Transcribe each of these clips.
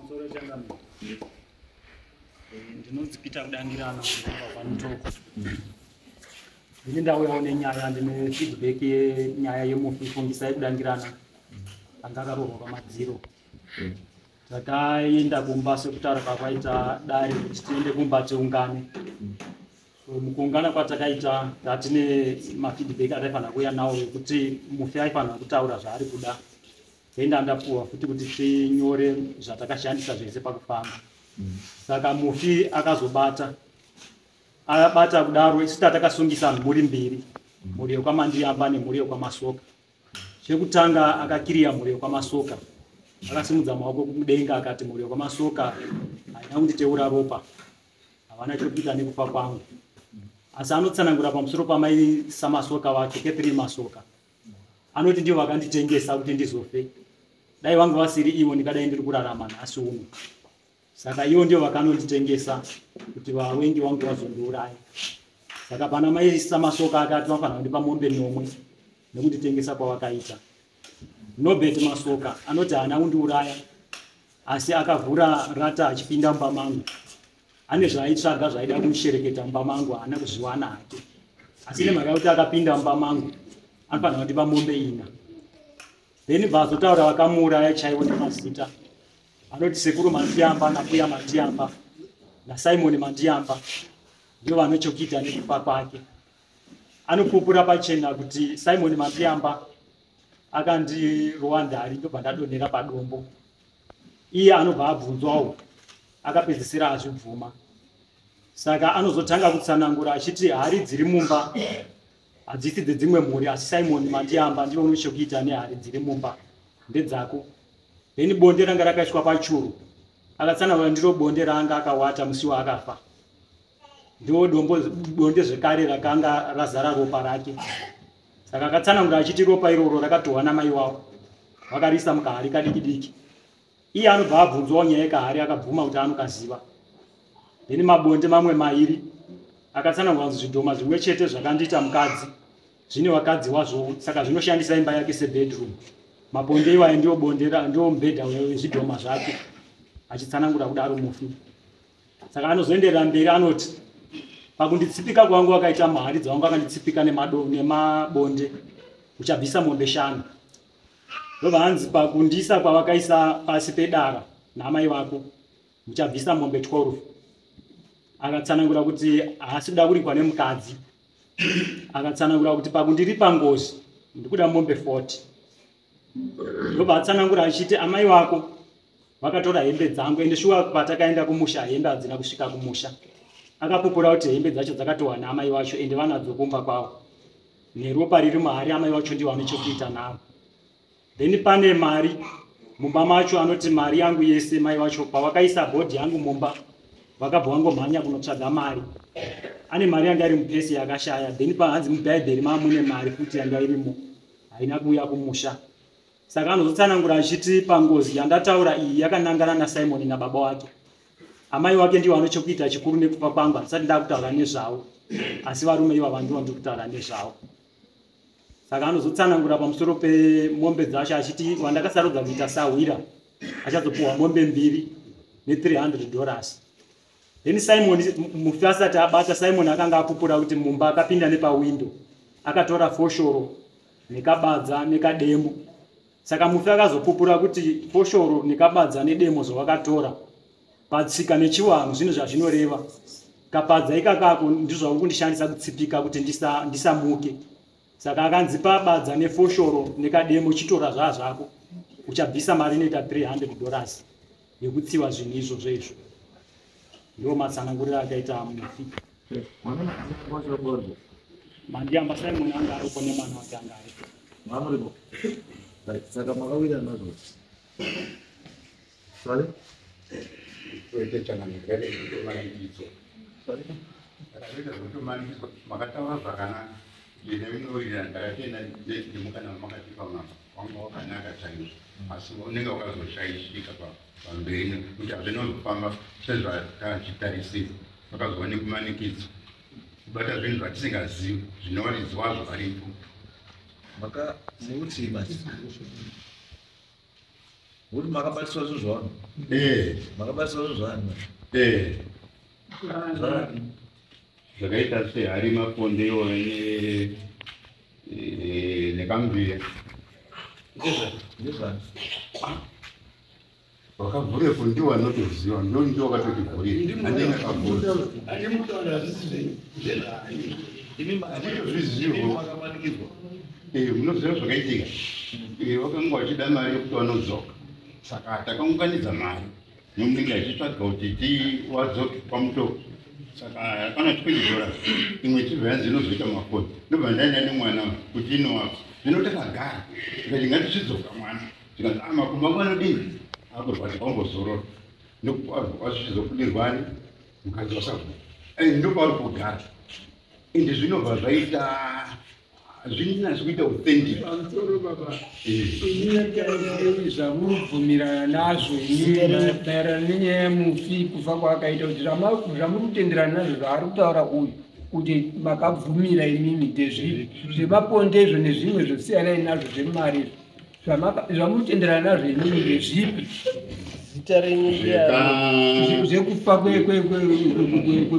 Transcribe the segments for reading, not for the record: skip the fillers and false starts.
Pamusoro changa ndinonzi Peter Kudangirana paMutoko. Ndine ndauyawo nenyaya ndine feedback yenyaya yemufundisa Kudangirana anga akarohwa pamadziro. Takaenda kumba sekutara kwakaita dare kuti tiende kumba tiungane. Mukuungana kwatakaita tatine mafeedback ataifana kuuya nawo kuti mufi aifana kutaura zvaari kuda. Tenda ndapuwa futi kuti tinyore zvatakashandisa zvese pakufamba. Saka mufi akazobata. Abata kudaro isi tatakasungisa mhuri mbiri. Mhuri yekwaMandiyamba nemhuri yekwaMasoka. Chekutanga akakiriya mhuri yekwaMasoka. Akasimudza maoko kudenga akati mhuri yekwaMasoka haina kunditeura ropa. Havana chekuita nekufa kwangu. Asi anotsanangura pamusoro pamai saMasoka wake Catherine Masoka. Anoti ndivo vakanditengesa kuti ndizofe. Dai vangu vasiri ivo ndikadai ndiri kurarama nhasi uno. Saka ivo ndivo vakanonditengesa kuti vawengi vangu vazondiuraya. Saka pana mai saMasoka akati vafanira kundipa mombe nomwe nekunditengesa kwavakaita. Nobert Masoka anoti haana kundiuraya asi akavhura rata achipinda mumba mangu. Ane zvaaitsvaga zvaida kumushereketa mumba mangu haana kuzviwana hake. Asi nemhaka yekuti akapinda mumba mangu anofanira kundipa mombe 4. Then vazotaura vakamuuraya chaivo nemazita. Anoti sekuru Mandiyamba naMbuya Mandiyamba naSimon Mandiyamba ndivo vane chokuita nekufa kwake. Anopupura pachena kuti Simon Mandiyamba akandirowa ndari ndobva ndadonhera padombo. Iye anobva abvunzwawo akapedzisira azvibvuma. Saka anozotanga kutsanangura achiti hari dziri mumba hadzisi dzedzimwe mhuri asi Simon Mandiyamba ndivo une chokuita nehari dziri mumba ndedzako. Then bonde ranga rakaiswa pachuru. Akatsanangura ndiro bonde raanga akawata musi waakafa. Ndiwo bonde zvekare rakanga razara ropa rake. Saka akatsanangura achiti ropa iroro rakatorwa namai wavo. Vakarisa mukahari kadiki diki. Iye anobva abvunzwawo nyaya yekahari akabvuma kuti anokaziva. Then mabonde mamwe 2 akatsanangura kuti zvidhoma zvimwe chete zvakandiita mukadzi zvine wakadzi wazvo saka zvinoshandisa imba yake sebedroom. Mabonde iwayo ndiwo bondera ndiwo mubhedha wezvidhoma zvake achitsanangura kudaro mufi. Saka anozoenderera mberi anoti pakunditsipika kwangu wakaita mhari dzavangu akanditsipika nemabonde uchabvisa mombe 5. Ndobva hanzi pakundisa kwavakaisa pasi pedara namai vako uchabvisa mombe 12. Akatsanangura kuti haasi kuda kurikwa nemukadzi. Akatsanangura kuti pakundiripa ngozi ndikuda mombe 40. Ndobva atsanangura achiti amai vako vakatora hembe dzangu ende shuwa patakaenda kumusha hembe hadzina kusvika kumusha. Akapupura kuti hembe dzacho dzakatorwa naamai vacho ende vanadzo kumba kwavo. Neropa riri mahari amai vacho ndivo vane chokuita navo. Then pane mari mumba macho anoti mari yangu yese mai vacho pavakaisa bhodhi yangu mumba vakabva vangomhanya kunotsvaga mari. Ane mari yanga iri mupesi yakashaya. Then pahanzi mubhaibheri mune mari futi yanga irimo haina kuuya kumusha. Saka anozotsanangura achiti pangozi yandataura iyi yakanangana naSimon nababa wake. Amai wake ndivo vane chokuita chikuru nekufa kwangu handisati ndakutaura nezvavo. Asi varume ivava ndivo ndikutaura nezvavo. Saka anozotsanangura pamusoro pemombe dzacho achiti wandakasarudza kuita sahwira achazopuhwa mombe 2 ne$300. Then Simon mufi asati abata Simon akanga apupura kuti mumba akapinda nepawindo. Akatora foshoro nekabadza nekademo. Saka mufi akazopupura kuti foshoro nekabadza nedemo zvawakatora patsika nechiwangu zvino zvazvinoreva. Kapadza ikakako ndizvo kundishandisa kutsipika kuti ndisamuke. Saka akanzipa badza nefoshoro nekademo chitora zvazvako uchabvisa mari inoita $300 yekutsiva zvinhu izvozvo izvo. Ndiwo matsananguriro akaita mufi. Mandiyamba Simon anga aripo nemwana wake anga aripo. Saka makawira nazvo. Sorry? Kuite changamira nekutomanikidzo. Sorry? Akaita zvotomanikidzwa makataura zvakanaka. Ine minorira ndakatenda ndemukana wamakatipa wanga wakanaka chaizvo. Asi unenge wakazoshaishika pamberi nekuti hazvina kuzofamba sezvatachitarisira. Vakazova nekumanikidzwa. Kubata zvinhu zvatisingazivi zvinowaridzwa zvaripo. Maka nekuti basi. Uri makabatiswa zvozvano. Makabatiswa zvozvano. Zvakaita sehari mapondewo nekambiya. Ndezvani? Wakavhure pondiwo anotoziva ndio wakatoti andina kavhure. Munoziva zvakaitika. Wakanga wachida mari yekuti wanodzoka. Saka takaunganidza mari. Nomunenge achitsvaga kuti wadzoke pamutoko. Saka kana $20 imwe chibva yanzi inozoita mafoni. Ndobva ndaenda nemwana kuti inowako. Zvino takagara. Tikati ngatichidzoka mwana. Tikati makumbo ako anodini? Akurwa tikambozorora. Ndokwazvichizokudirwani mukadzi wasavuka. Ndopauri kugara. Ende zvinobva zvaita zvinasi kuita authentic. Pamusoro baba. Inini zvamubvumirana nazvo maererano nenyaya yemufi kufa kwaakaita kuti zvamuri kutenderana nazvo zvaari kutaura uyu kuti makabvumira imimi ndezvipi zvemapondezvo nezvimwe zvosiyanai nazvo zvemari zvamuri kutenderana nazvo imimi ndezvipi zita renyu zvekufa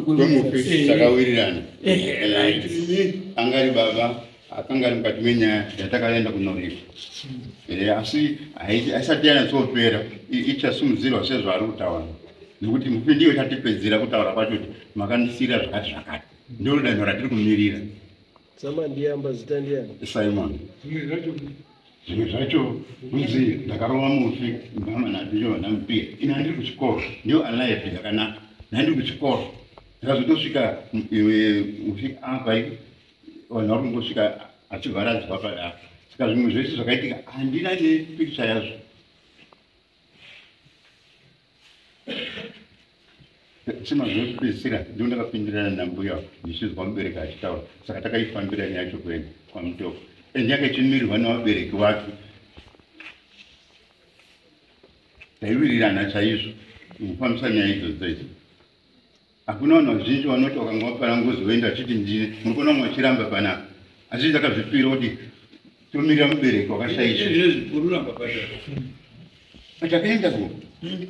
kwemufi takawirirana. Angari baba akanga ari mukati menyaya yatakaenda kunoripa. Asi haisati yanyatsopera ichasimudzirwa sezvaari kutaura. Nekuti mufi ndiyo tatipedzera kutaura kwacho kuti makandisira zvakati zvakati. Ndiro danho ratiri kumirira. Samandiyamba zita ndiani? Simon. Zvimwe zvacho kunzi ndakarova mufi mama nadhicho vandamupiya. Ina handiri kuchikoro ndiyo alive yakanaka. Handiri kuchikoro. Ndakazotosvika mufi apa vanhu vari kungosvika achivharadzwa padaro. Saka zvimwe zvese zvakaitika handina nepikicha yazvo. Sima zvinopedzisira ndio ndakapindirana nambuya ndichizwa mubereki achitaura. Saka takaifambira neyacho kuenda kwamutoko. Yanga ichimirirwa nevabereki vake. Taiwirirana chaizvo mufambisa nyaya idzodzo idzi. Hakuna vanhu vazhinji vanoti vakanga vapara ngozi voenda achiti ndini muri kuona mumwe achiramba panapa. Asi takazvipira kuti tomirira mubereki wakashaisha. Takaenda ku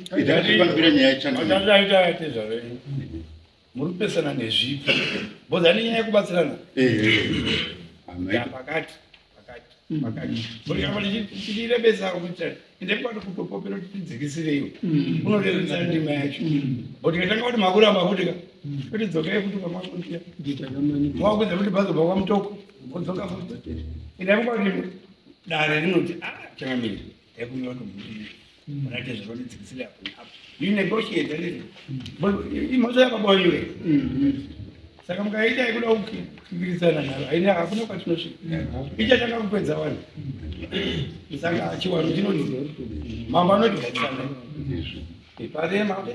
takazvipira nyaya changu. Muri kupesana nezvipi? Bozani nyaya yekubatsirana. Pakati. Muri kama ndichirebesa kuti ndepano kutopopera kuti tidzikisireyo. Unorerusa ndima yacho. Kuti katanga kuti makuramba kuti kuti dzokere kuti pamakutia. Mwakuza kuti bhazo bva kwamutoko. Odzoka futi. Ndapwa kuti dare rinoti changamiri. Yakumiwa kuti munate zviro tidzikisire apo. You negotiate ndiri. Imoto yakabonywe. Saka mukaita ikuda kukirisana nalo haina hakuna kwatinosvika. Ichatanga kupedza vanhu. Saka chiwaro chinoti mama anoti gatisana. Ipare mama apa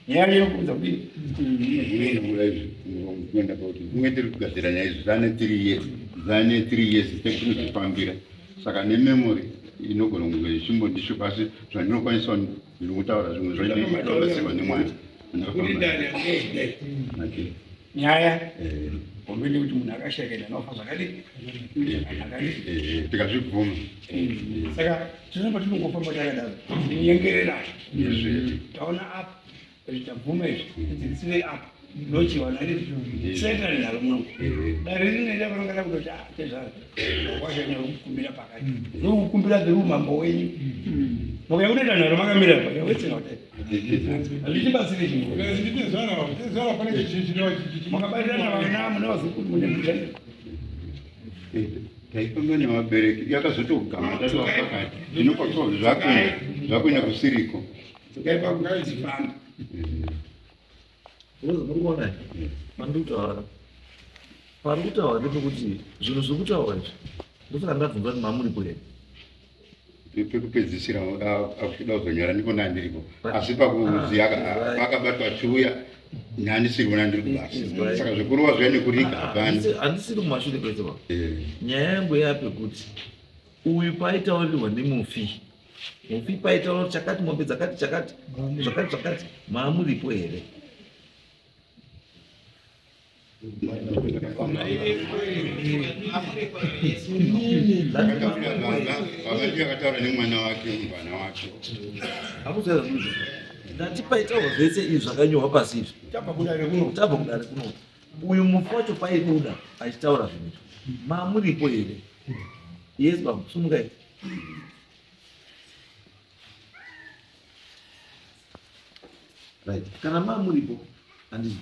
nyaya yokudza kudini kuenda kuti kumwe tiri kugadzira nyaya izvi zane 3 years tekunozvifambira. Saka nememory inogona kunge ichimbondishupa asi zvandinokwanisa ndiri kutaura zvimwe zvainobatsirwa nemwana. Nyaya umbeni kuti munhu akashekera nofa zvakadini tikazvibvuma. Saka tinoba tinongofamba takadaro tinyengerera taona apa kuti tabvuma izvi tidzikisire apa ndochiwa nari sendani nalo muno dare rinoita kurongana kuti tezvaro washanya kukumbira pakati nokukumbira dzerumambo wenyu moka unoita nharo makamira paka wetsina kuti azvichibatsiri chimakabatirana vana munawazi kuti mune mutani taifamba navabereki yakazotogama tatova pakati zvinokwakwa zvakuenda kusiriko tikaipa kuzifamba Unoona pari kutaura ndepekuti zvinhu zvokutaura izvi ndosaka ndabvunza kuti mamuripo here pekupedzisira akuda kuzonyora ndipona ndiripo asi pakuzi akabatwa chiuya handisiri kuna ndiri kubasa. Saka zvikuruva zviya nekuriga hapana handisiri kumashure kwese pa nyaya yangu yapekuti uyu paitaurirwa nemufi paitaurirwa chakati mombe dzakati zvakati, maamuripo here Akataura nemwana wake mwana wake. Hakusaza kuti ndatipaitawo zvese izvi zvakanyorwa pasi izvi Tabva kudare kuno. tabva kudare kuno uyu mufi wacho paibuda achitaura zvinhu mamuripo here yes baba sumukai right kana mamuripo handii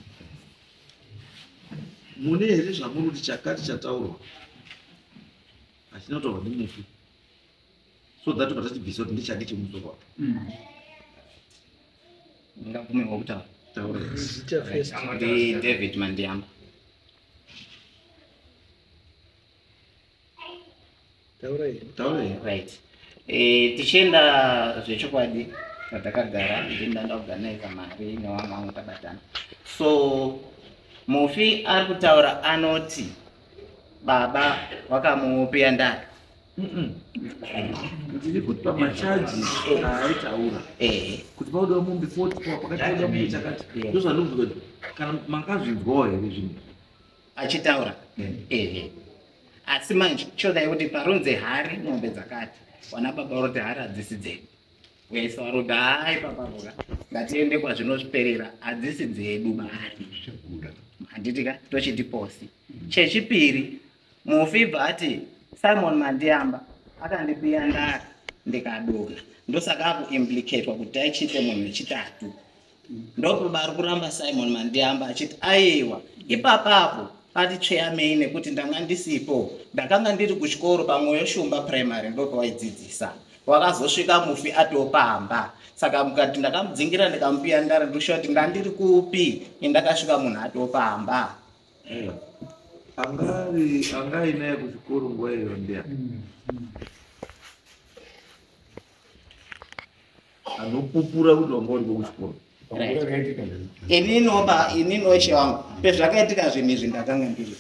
mune here zvamuri kuti chakati chataurwa hachina kutaurwa nemufi so that patachibvisa kuti ndechake chemusoro wako Ndingavumewo kutaura. taura Zita first. Ndi David Mandiamba. Taura here. taura here Right. Tichienda zvechokwadi patakagara ndinda ndaorganiza mari nevamwe vangu tabatana. So mufi ari kutaura anoti baba vakamupiya ndari. ndiri kuti pamachaji aitaura kuti pauda mumbi 40 pakati pauda mumbi chakati ndozvanobva kuti kana makazvinzwawo here zvinhu Achitaura. Asi manje chodai kuti parunze hari mombe dzakati. Wana baba roti hari hadzisi dzedu. Wese waroti hai paparoka. Ngatiende kwazvinosperera hadzisi dzedu mari. Handitika tochitiposi. Chechipiri mufi bvati Simon Mandiamba akandipiya ndari ndikadonha. Ndosaka akuimplicatewa kuti taichite munhu wechitatu. Ndopo vari kuramba Simon Mandiamba achiti aiwa ipapapo atitsveyamei nekuti ndanga ndisipo ndakanga ndiri kuchikoro paMwoyo Shumba primary ndopawaidzidzisa wakazosvika mufi atopamba saka mukati ndakamudzingira ndikamupiya ndari ndoshuva kuti ngandiri kupi indakasvika munhu atopamba angainaye kuchikoro nguva iyo ndia anopupura kuti wanga uripo kuchikoro inini she wangu pezvakaitika zvinhu izvi ndakanga ndiri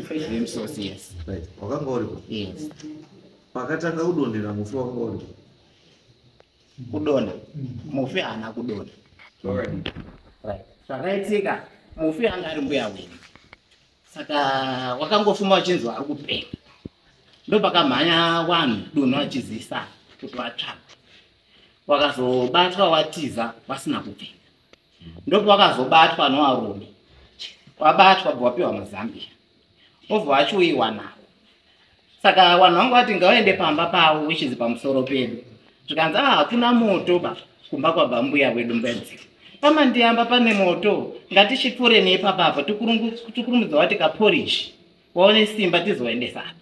first name source yes wakanga uripo yes pakatanga kudonhera mufi wakanga uripo kudonha mufi haana kudonha zvakaitika mufi anga ari mbuya wenyu saka wakangofuma uchinzwa ari kupenga ndopakamhanya vanhu dunhu vachizisa kuti vatsvaka wakazobatwa watiza vasina kupenga ndopo wakazobatwa novarume wabatwa bva wapiwa mazambia obva wachiuyiwa navo saka vanhu vangu vati ngawaende pamba pavo wichizi pamusoro pedu zvikanzi hakuna moto ba kumba kwabva mbuya wedu mbenziro pamandiamba pane moto ngatichipfuure neipapapo tikurumidza wati kaporishi waone simba tizoendesana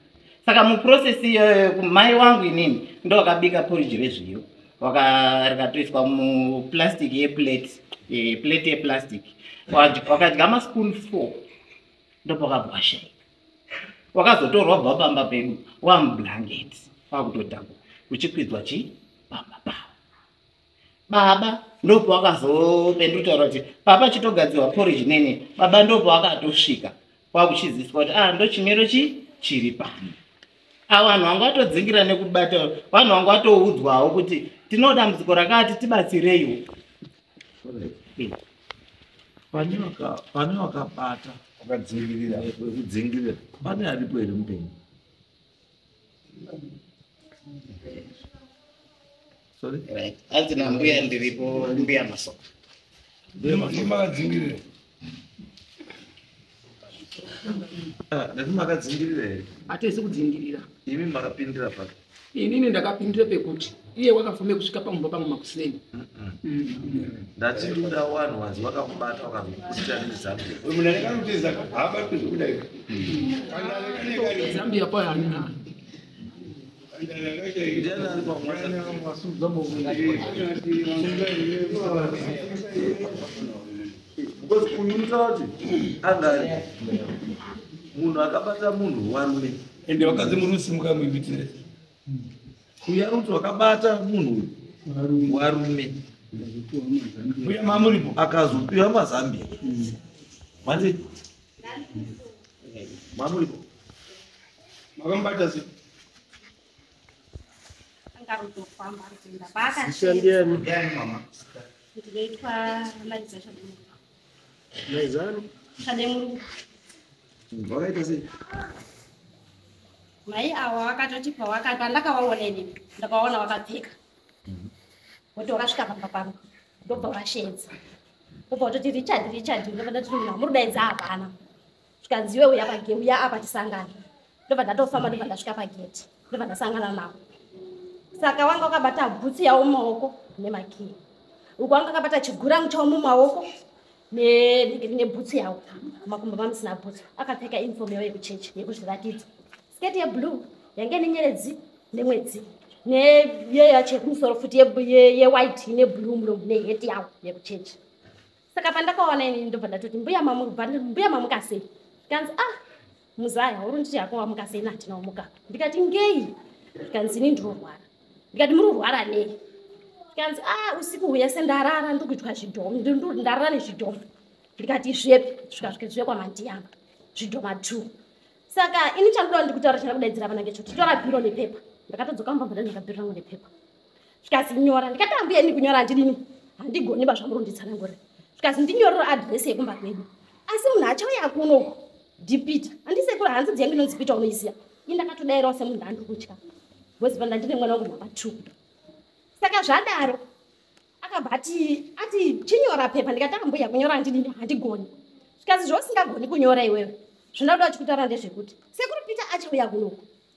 saka muprocesi iyoyo mai wangu inini ndo wakabika poriji rezviyo rikatoiswa muplastic yeplate yeplastic wakadya maspoon 4 ndopo wakabva washaika wakazotorwa bva pamba pedu wamublanketi wakutotakwa uchikwidzwa pamba pavo baba ndopo wakazopendutaura kuti papa chitogadzirwa poriji nene baba ndopo wakatosvika wakuchiziswa kuti ndo chimiro chiri pano vanhu vanga vatodzingira nekubata vanhu vanga vatoudzwawo kuti tino dambudziko rakati tibatsireiwo pane wakabata wekudzingirira pane aripo here mupenyu hanzi nambuya ndiripo mbuya masoka Makadzingirira. ndati makadzingirira here hatisi kudzingirira imi makapindira pato inini ndakapindira pekuti iye wakafome kusvika pamumba pangu makuseni ndati ndoda wanhu wanzi wakamubata wakazokuputira nezambia Munhu akanoteza habatwe zvekudai. zambia payo hanina ndiani ari pamwasa because uyu unotaura kuti angari munhu akabata munhu warume Ende vakadzi murusimuka muivitire. uyu ari kuti wakabata munhu warume Uya mamuripo. akazopiwa mazambia manje mamuripo Makambata sei. angarutofamba rutinda Zita ndiani? ndinoitwa Liza Shabuka. Naizani? Chademu. Wakaita sei? Mai awa wakatoti pandaka waoneni ndakaona wakapfeka. Woto wakasvika pamba ndobva washedza. Ubva watoti Richard ndobva tiri murudaidza hapana. Zvikanziwe uya apa tisangana. Ndobva ndatofamba ndobva ndasvika pageti. Ndobva ndasangana nawo. Saka wanga wakabata bhutsi yawo mumaoko nemakii. Uko wanga akabata chigurangu chawo mumaoko nebhutsi yawo. Makumbo mamusina bhutsi. Akapfeka uniform yawo yekuchechi yekuzviratidza. Sketi yeblue yange nenyeredzi nemwedzi. Neyeyacho yekumusoro futi ye-white neblue muromo neheti yawo yekuchechi. Saka pandakaona ini ndobva ndatoti mbuya mamukasei. Ndikanzi Muzaya uri nditi yako wamukasei nati namuka. Ndikati ngei. Ndikanzi ini ndorwara. Ndikati mururwara nei? Ndikanzi usiku hwese ndarara ndikuitwa zvidhomo. Ndarara nezvidhomo. Ndikati zvepi zvikasvika kwaMandiyamba. Zvidhoma 2. Saka ini chandoda ndikutaura chandakudaidzira pana ngechoti tora bhiro nepepa. Ndakatodzoka mbamba ndakabhiro rangu nepepa. Zvikazi nyora ndikati ambuya ini kunyora ndidini. Handigoni bazvamuronditsanangura. Zvikazi ndinyorera address yekumba kwedu. Asi munhu achauya kuno ndipita. Andisekura hanzi dzengu inonzipita unoisiya. Ini ndakatodairawo semunhu andiri kutya. Bozi panda ndine mwana wangu namba 2. Saka zvadaro akabati ati chinyora pepa ndikati ambuya kunyora ndidini handigoni. Zvikazi zvosingagoni kunyora iwewe. Zvinoda chikutaura ndezvekuti sekuru Peter achauya kuno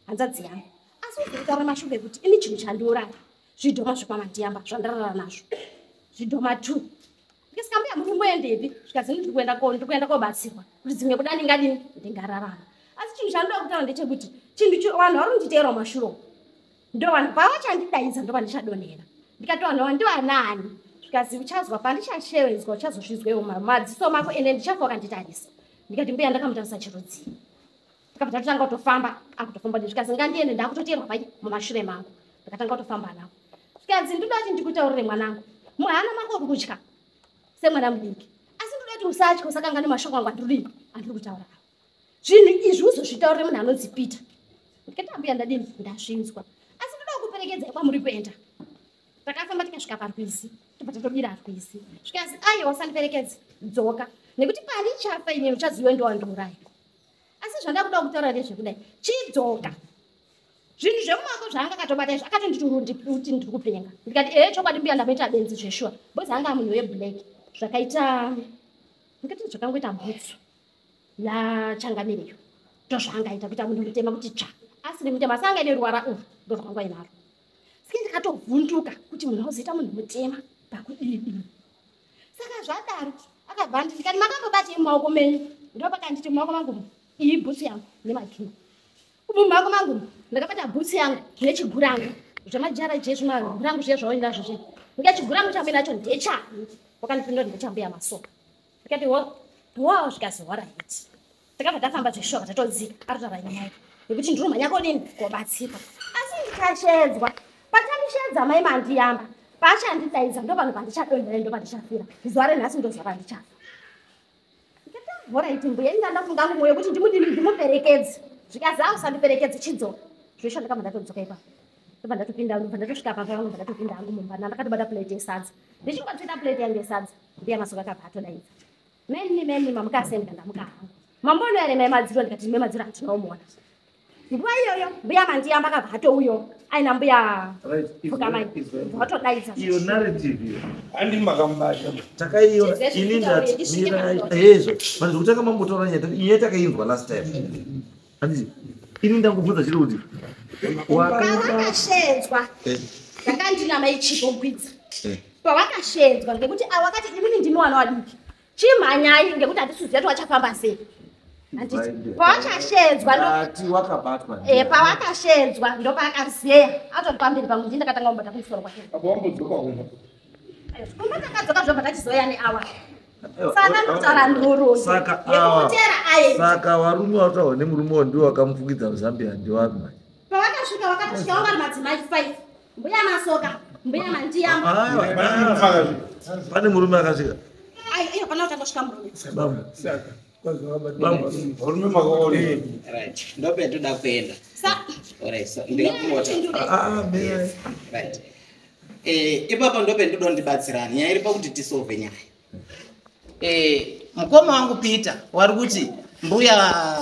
hanzadzi yangu. Asi uzokutaura mashure kuti ini chinhu chandiuraya. Zvidhoma zvekwaMandiyamba zvandarara nazvo. Zvidhoma 2. Ndikasika mbuya murumboendepi? Zvikazi ndiri kuenda kobatsirwa. Kuti dzimwe kudani ngadini ndingararama. Asi chinhu chandoda kutaura ndechekuti chinhu vanhu vari kunditeera mumashure. Ndo vanhu pavachandidaidza ndo vandichadonhera. Ndikati vanhu vandivanani. Zvikazi uchazwa pandichashevedzwa uchazozvizwewo madziso mako ende ndichafa ukanditarisa. Ndikati mbuya ndakamutarisa chirodzi. Ndikabva ndatanga kutofamba akutofamba ndizvikazi ngandiende ndakutoteerwa pai mumashure mangu. Ndakatanga kutofamba nawo. Zvikazi ndoda kuti ndikutaurire mwanangu. Muhana mako uri kutya semwana mudiki. Asi ndoda kuti usatye usakangana mashoko angu andiri kutaura. Zvinhu izvi uzozvitaurire munhu anonzi Peter. Ndikati ambuya ndadini ndazvinzwa. Asi ndoda kukuperekedza kwamuri kuenda. Takafamba tikasvika parwizi. Tobva tatobira arwizi. Zvikazi aiwa usandiperekedze dzoka. Nekuti pandichafa ine uchaziva ndowandiuraya. Asi zvandakuda kutaura ndezvekudai chidzoka. Zvinhu zvemumako zvanga akatobata izvo akatonditi ndiri kupenga. Ndikati chokwadi mbuya ndamboita benzi zveshuwa. Bozi anga munhu weblack. Zvakaita ndikati zvakangoita bhutsu yachangamereyo. Ndozvaangaita kuita munhu mutema kuti tsva. Asiri mutema asi anga ine ruvara urwu ndorwanga inaro. Saka ndikatovhunduka kuti munhu auzoita munhu mutema pakudini. Saka zvadaro akabva ndikati makambobata mumaoko menyu. Ndopakanditi mumaoko mangu iyi bhutsu yangu nemakini. Mumaoko mangu ndakabata bhutsu yangu nechigurangu zvemajara jesu gurangu zviye zvaoinazvo zve. Ndikati chigurangu changu nacho ndechani. Wakandipindura ndechambuya masoka. Ndikati wow zvikazi alright. Takabva tafamba zveshoka tatodzika aritaura nyaya nekuti ndiri mhanyako nini kobatsirwa. Asi ndikashedzwa. Patandishedza mai Mandiyamba pachandidaidza ndo vanhu vandichadonhera ndo vandichafira. Zuva renhasi ndo zuva randichafa. Alright mbuya ndafunga mumwoyo kuti ndimuperekedze. Zvikazi usandiperekedze chidzoka. Zvesho ndakabva ndatodzoka ipapo. Ndobva ndatopinda ndobva ndatosvika pamba vangu ndatopinda hangu mumba ndakatobata plate yesadza. Ndichingotenda plate yangu yesadza. Mbuya masoka akabva atodaidza. Meni mamukasenda ndamuka hangu. Mambono ere mai madziro ndikati mai madziro atinomuona. Nguva iyoyo mbuya Mandiyamba akabva atouyo aina mbuya Fukamai. Watodaidza. Iyo narrative iyo. Andi makambasha. Takaiona ini ndati mira yezo. Vanhu kutaka mambotaura nyaya iye takainzwa last time. Anditi ini ndangobvunza chiri kuti wakashedzwa. Ndakandina mai chipo kwidza. Pawakashedzwa ngekuti awakati ini ndimi wana wadiki. Chimhanyai ngekuti hatisuziva kuti wachafamba sei. Anditi pawakashedzwa ati wakabatwa. Pawakashedzwa ndo paakaziya atoti pamberi pangu ndini ndakatanga kumbata kumusoro kwake. Wambodzoka uno. Kumba takadzoka zvobva tachizoya neawa. Saka ndotara nduru. Saka varume vataura nemurume ndiwo wakamufukidza muZambia ndiwapi manje. Pawakasvika wakatosvika wanga ari madzimai 5. Mbuya Masoka, mbuya Mandiyamba. Pane murume akasvika. Iyo pana utangosvika murume. Saka varume makaone. Right. Ndope ndoda kuenda. Alright, so ndikakumota. Right. Ipapa ndope ndoda ndibatsirana. Nyaya iri pakuti tisolve nyaya. mukoma wangu Peter wari kuti mbuya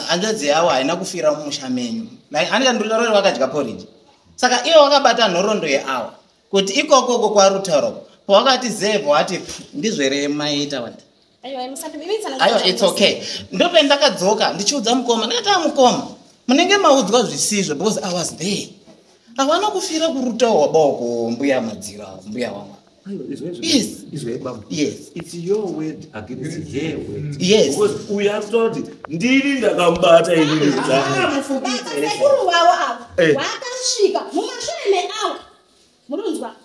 hanzvadzi yavo haina kufira mumusha menyu andikandurira wakadya porridge saka ivo wakabata nhoroondo yeawa kuti ikokoko kwari kutaura pawakati zevho wati ndizvere maita wati aiwa it's okay ndopendakadzoka ndichiudza mukoma ndakati mukoma munenge maudzwa zvisizvo because I was there hawana kufira kurutawa boko mbuya madzira mbuya wangu. Yes. Yes. It's your word against her word. Yes. Because we have told ndiri ndakambata ini sekuru wawo avo wakasvika mumashure meawa murunzwa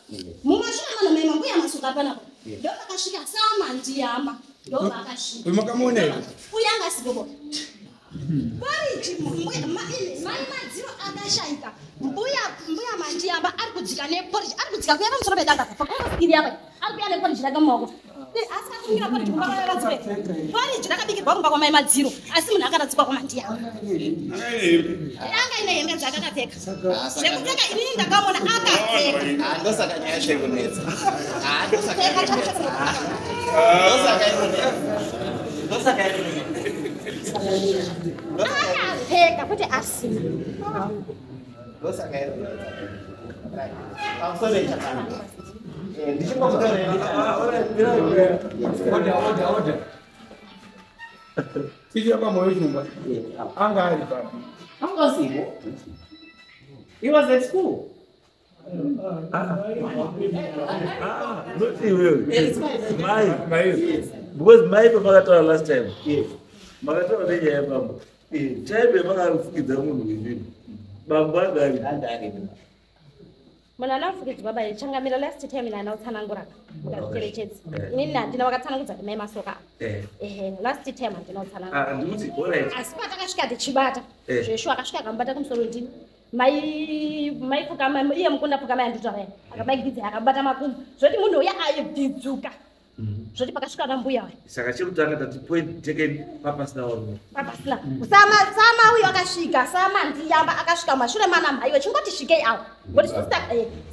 mumashure mano mema mbuya masuka panapo ndo vakasvika samandiyamba ndo vakasvika makamuonera uyanga sibobo pariji mai madziro akashaika mbuya mandiyamba ari kudzika neporiji ari kudzika kuya pamusoro pedanga pakamasikiri yapa ari kuya neporiji rakamaoko asi kafungira poriji mukavayaadzire poriji rakabikirwa kumba kwamai madziro asi munhu akaradzikwa kwamandiyamba anga ine hembe dzakakapfeka zvekupfeka inini ndakamona akapfeka ndosaka nyaya zvekunetsa akapfeka kuti asina He was at school. Not even. My. Because my papa last time. Yes. Magata wadeja ya bamba. Chaibe maka ufukiza mungu wivini. Bamba gari. Mwana nafukiza baba changamira last time na utsananguraka. Ngaziterechedza. Inini ndina wakatsanangudza mai masoka. Last time ndina utsananguraka. Ndikuti alright. Asipata akasvika tichibata. Zveshu akasvika akambata kumusoro ndini. Mai fukama iye mukunda fukama yanditara. Akabaigidza akabata makumbo. Zvoti munhu uya aibvudzuka. Zvoti pakasvika nambuya we. Saka chirutanga that point taken purpose now. Purpose now. Sama uyo akasvika, sama ndiyamba akasvika mashure mana mhaiwe chingoti svikei awo. Ngoti sister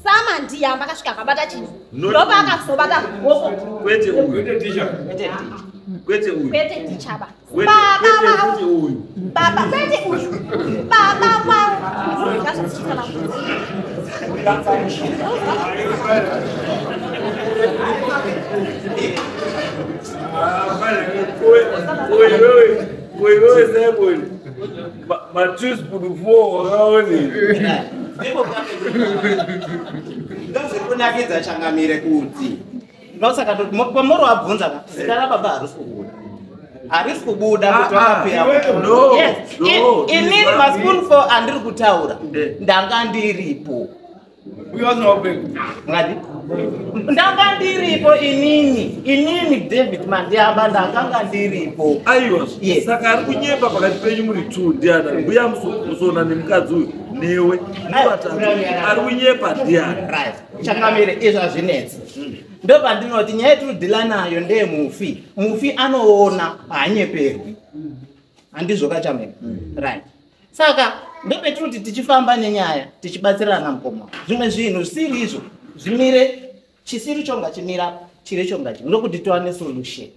sama ndiyamba akasvika akabata chinhu. Ndopa akazobata hoko. Kwete uyu. Kwete teacher. Kwete uyu. Kwete tichaba. Kwete uyu. Baba kwete uyu. Baba wao. Ngazvichika na. Wewe sebo matus puduvo raoni Ndoze kunakidza changamire kuti ndosaka pamoro wabvunza zita baba harisi kubuda kuti wakapera inini maspoon for andiri kutaura ndanga ndiripo ndanga ndiripo inini David Mandiyamba ndanga ndiripo aiwa saka ari kunyemba pakati penyu muri 2 ndiana mbuya musona nemukadzi uyu newe ari kunyepa ndiana changamire izvo hazvinetsi ndo pandinoti nyaya yetiri nayo ndeye mufi anoona haanyeperwi handizvo kachamene right saka ndopetiri kuti tichifamba nenyaya tichibatsirana mukoma zvimwe zvinhu zvisiri izvo zvimire chisiri chonga chimira chiri chonga chimwe ndokuti tiwane solution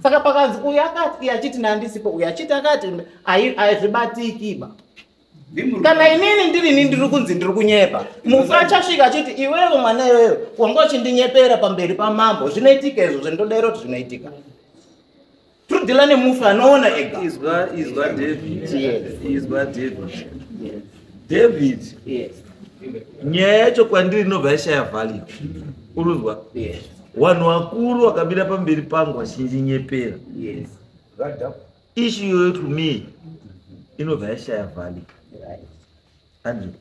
saka pakanzi uyu akati iye achiti nandisipo uyu achiti akati hazvibatikiba kana inini ndirini ndiri kunzi ndiri kunyepa mufi achasvika achiti iwewe mwana iwewe wanga uchindinyepera pamberi pamambo zvinoitika izvo zvendodero kuti zvinoitika trudhila nemufi anoona ega izwa David nyaya yacho kwandiri inobva yashaya value uruzwa vanhu vakuru vakamira pamberi pangu vachindinyepera issue yoyo to me inobva yashaya value Andrew,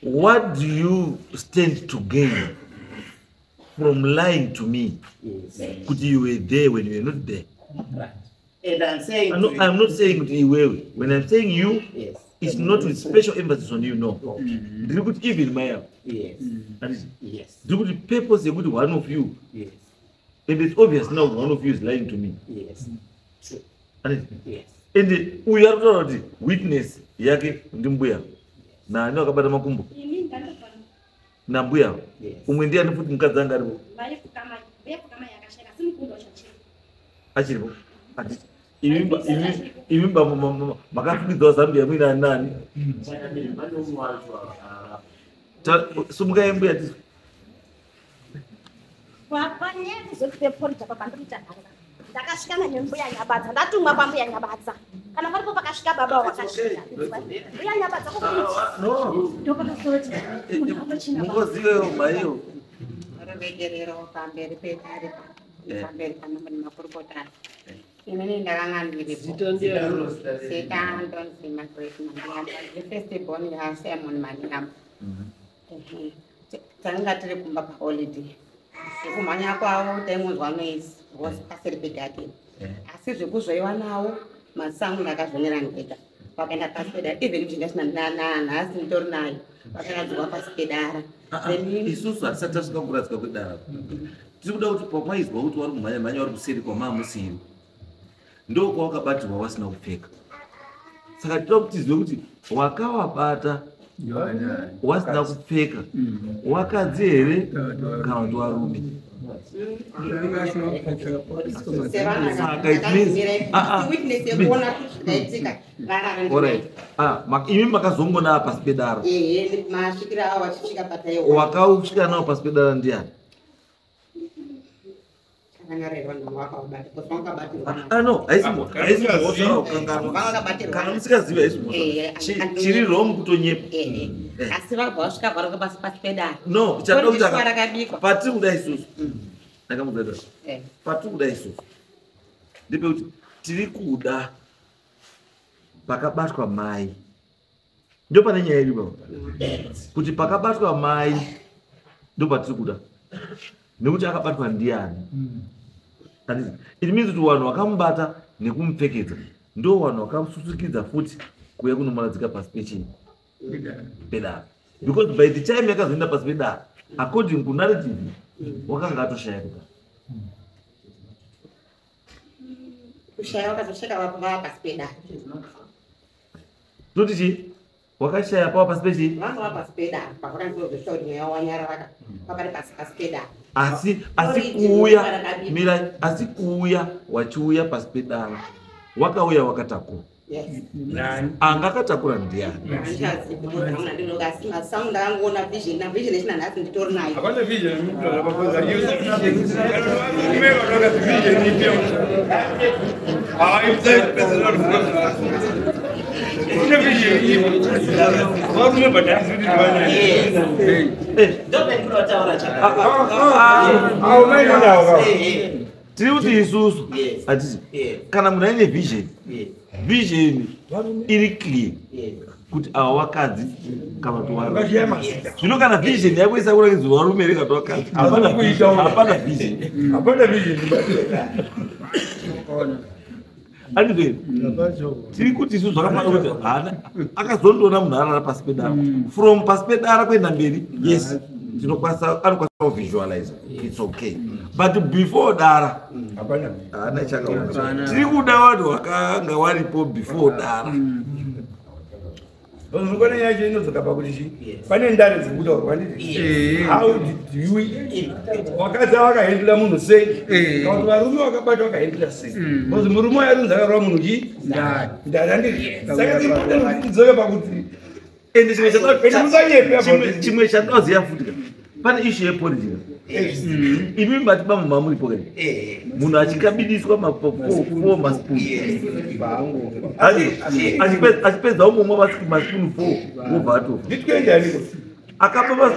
what do you stand to gain from lying to me? Could you were there when you were not there? And I'm saying I'm not saying that you were. When I'm saying you, it's not with special emphasis on you, no. You could even my do the purpose with one of you. And it's obvious now one of you is lying to me. And we are not witness yake ndimbuya na ani wakabata makumbo na mbuya umwe ndiye anifuti mukadzi anga aripo achiripo ati imimba makafukidza Zambia mwina nani sumuka embuya tizo Wapanyeni zokupeporita papandorita nhanga. Ndakasvika nembuya Nyabadza, ndatumwa kwambuya Nyabadza. Kana paripo pakasvika baba wakasvika. Mbuya Nyabadza mungozivewo maiyo Regerero pamberi pedare pamberi kana muri makurukotana. Inini ndakanga ndiri Setan sima great man. The festival ya Simon Maniam. Tanga tiri kumba pa holiday. Kumanya kwawo taimuzwa noise was asiri pedake. Asi zvekuzoiwa nawo masango ndakazvonera ndega. Pakaenda pasi pedara even kuti ndasina nhasi nditori nayo. Pakadzwa pasi pedara. isusu hatisati tasvika kuradzika kwedara tiri kuda kuti pamaizwa kuti vari kumhanya vari kuseri kwamamusiri ndokwawakabatirwa wasina kupfeka saka tinoda kuti tizive kuti wakawabata wasina kupfeka wakadzi here kana kuti varume imi makazongona pasi pedara wakausvika nawo pasi pedara ndiani kana musikazivi haisimochiri wrong kutonyepa no patiri kuda isusu ndakamuzada patiri kuda isusu ndepekuti tiri kuda pakabatwa mai ndo pane nyaya iripo kuti pakabatwa mai ndo patiri kuda nekuti akabatwa ndiani it means kuti vanhu vakamubata nekumupfekedza ndo vanhu vakasusukidza futi kuuya kunomwaradzika pasi pechii pedara because by the time yakazoenda pasi pedara according kunarrative wakanga atoshaya kudara kushaya wakazosheka vapa pasi pedara toti chii wakashaya pava pasi pechii vanga vapasi pedara pavakanzozoshauri mweya wanyara vaka vakari pasi pedara asi kuuya wachiuya pasi pedara wakauya wakatakura anga akatakura ndiani tiri kuti isusu hatiti kana munhu aine vision iri clear kuti ava vakadzi kana kuti varume zvino kana vision yako isakurakidzi varume reka kuti vakadzi hapana vision andikweni tiri kuti isusu zvakafanira kuti hana akazondoona munhu arara pasi pedara from pasi pedara kuenda mberi yes anokwanisa kuvisualize it's okay but before dara hana chakaona tiri kuda vanhu vakanga varipo before dara Ngone yacho inodzoka pakuti pane ndare dzekutaurwa nditi how did you wakadzi vakahendula munhu sei kana kuti varume vakabatwa vakahendula sei because murume yarunza akarwa munhu chi ndari anditi saka tidzoke pakuti ende chimwe chandinoziva futi pane ishu yepolitika imi matibama mamuripo kani munhu achikabidiswa mafo masipuni achipedza umomwa masipuni 4 wobva atofa akapa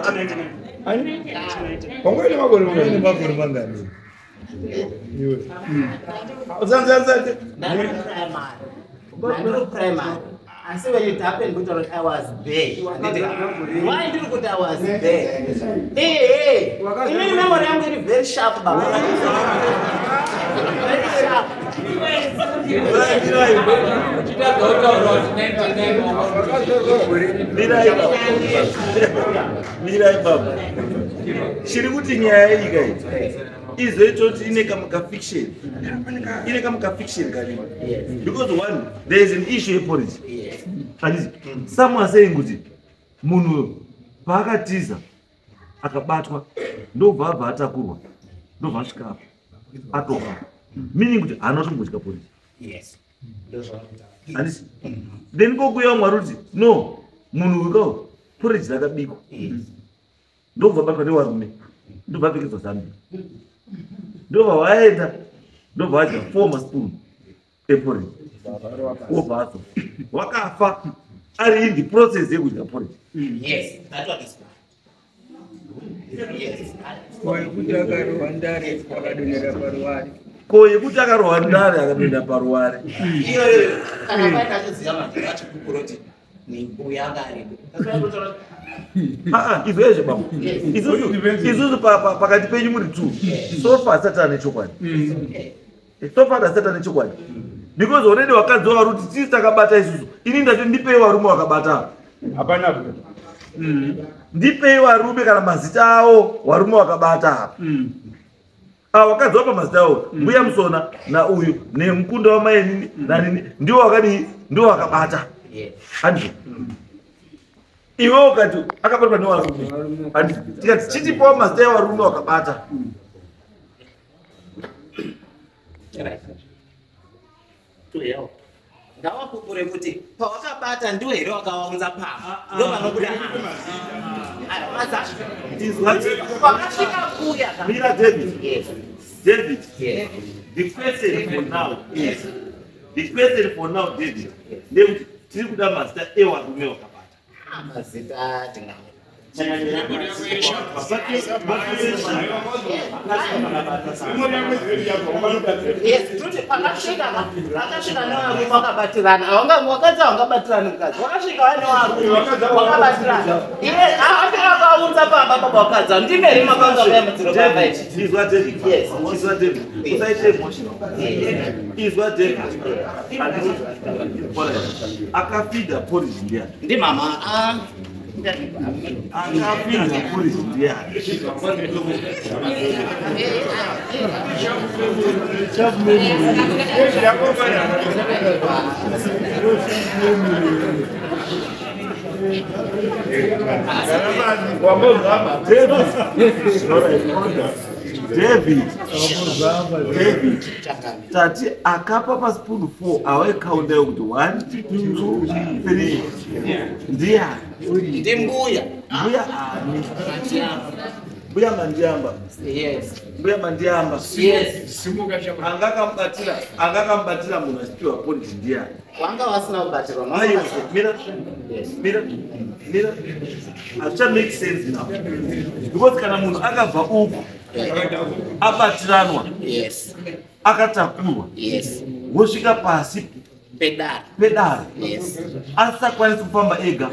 pangwene makore mangani uzanzanzate I see when it happened, I was there. Why did you put I was there? Hey, you remember I'm getting very sharp, Baba. Very sharp. Mirai Baba. Shiri kuti nyaya iyi kaiti izoita kuti ine kamukafiction kani because one there is an issue yepolicy and some are saying kuti munhu paakatiza akabatwa ndobva abva atakurwa ndobva asvika atofa meaning kuti anotombotya polisi. Yes. Handisi? Then kokuya mwaruti no munhu uko porridge rakabikwa. Ndobva batwa nevarume. Ndobva pfekedzwa zambia. Ndobva waenda. Ndobva wadya 4 maspoon eporridge. Wobva wakafa ari in the process yekudya porridge. Yes, that's what is good. Yes. Yekuti akarohwa ndare akadonhera paruware. Ko yekuti akarohwa ndare akadonhera paruware. Iyo kana paita kuziya madhara chikukuroti nembuya akaripo. Izvezve baba. Isusu pakati penyu muri 2. So far Satan chokwadi. So far Satan chokwadi. Because already wakadzi waruti tisi takabata isusu. Ini ndacho ndipei varume wakabata. Hapana bro. Ndipei varume kana mazita awo varume wakabata hapa. Wakadzi wapa mazita awo mbuya Musona na uyu nemukunda wamaini na nini ndio wakadi ndio wakabata. Handi. Iwe ukati akabatwa nevarume. Handi. Tikati chitipo mazita evarume wakabata. Ngawapupure kuti pawakabata ndiwe here wakaunza pamba ndo panobuda wakasvika kuya Mira David. Yes. David. Yes. The question for now. Yes. The question for now, David. David, tiri kuda mazita evarume wakabata. Mazita tinga. Yes, truti pakasvika nevarume vakabatirana. Wakadzi haungabatirani mukadzi. Wakasvika nevarume vakabatirana. Iye haafika akaunza pamba baba wakadzi. Ndimeri makanga muyamudziro pamba ichi. Izwa David. Yes. Izwa David. Usaite emotional. Izwa David. Akafida porridge ndiani. Ndi mama Akafida porridge ndiani. David. Tati akapa paspoon 4 awe kaunda yokuti 1, 2, 3. Ndiani. ndi mbuya. Mbuya ani. Mbuya Mandiamba. Yes. Mbuya Mandiamba. Yes. Angakamubatira munhu achipiwa porridge ndiani. Wanga wasina kubatirwa no. Mira. Acha make sense now. Because kana munhu akabva uko abatiranwa. Yes. Akatakurwa. Yes. Wosvika pasi pedari. Yes. Asakwanisa kufamba ega.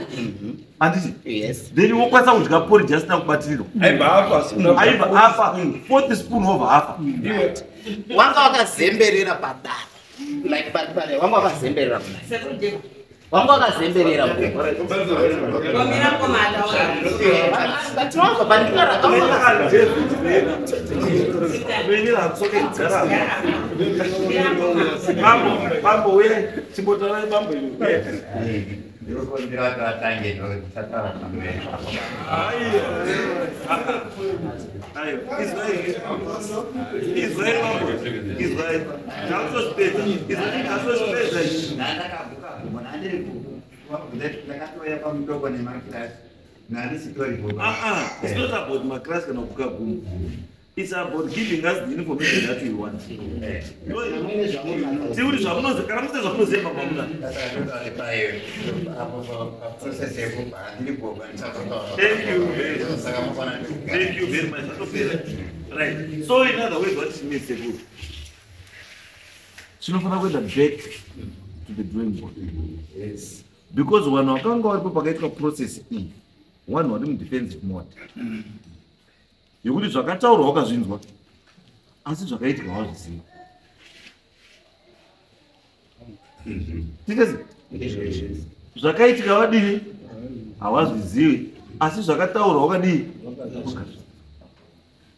Anditi? Yes. Then wokwanisa kudya porridge asina kubatirirwa. Aibva apa 40 spoon over apa. Wanga wakazemberera padari. Like pari wanga wakazemberera kudai. Wanga wakazemberera kudai. Komira komanda wanga. Batronga bandikara kama Venira tsoke gara. Mambo we chimbotara mambo iwe. Ndiko ndira tange ndo tsatara kamwe. Ayo, Israel mambo. Israel. Naso spesa. Israel naso spesa. Ndakabuka kumona ndiri ndakatoya pamutoko nemakirasi. Nari sitori boba. It's not about my class kana kuka gumu. It's about giving us the information that we want. Tiuri zvamunoze kana muse zvamunozemba kwamuna. Thank you very much. Right. So in other words, what it means is good. Tinofana kuenda back to the drawing board. Yes. Because when wakanga waripo pakaitwa process iyi, one wari mudefensive mode. Yekuti zvakataurwa wakazvinzwa asi zvakaitika wazviziva. Tikezi zvakaitika wadini hawazvizivi asi zvakataurwa wakadii.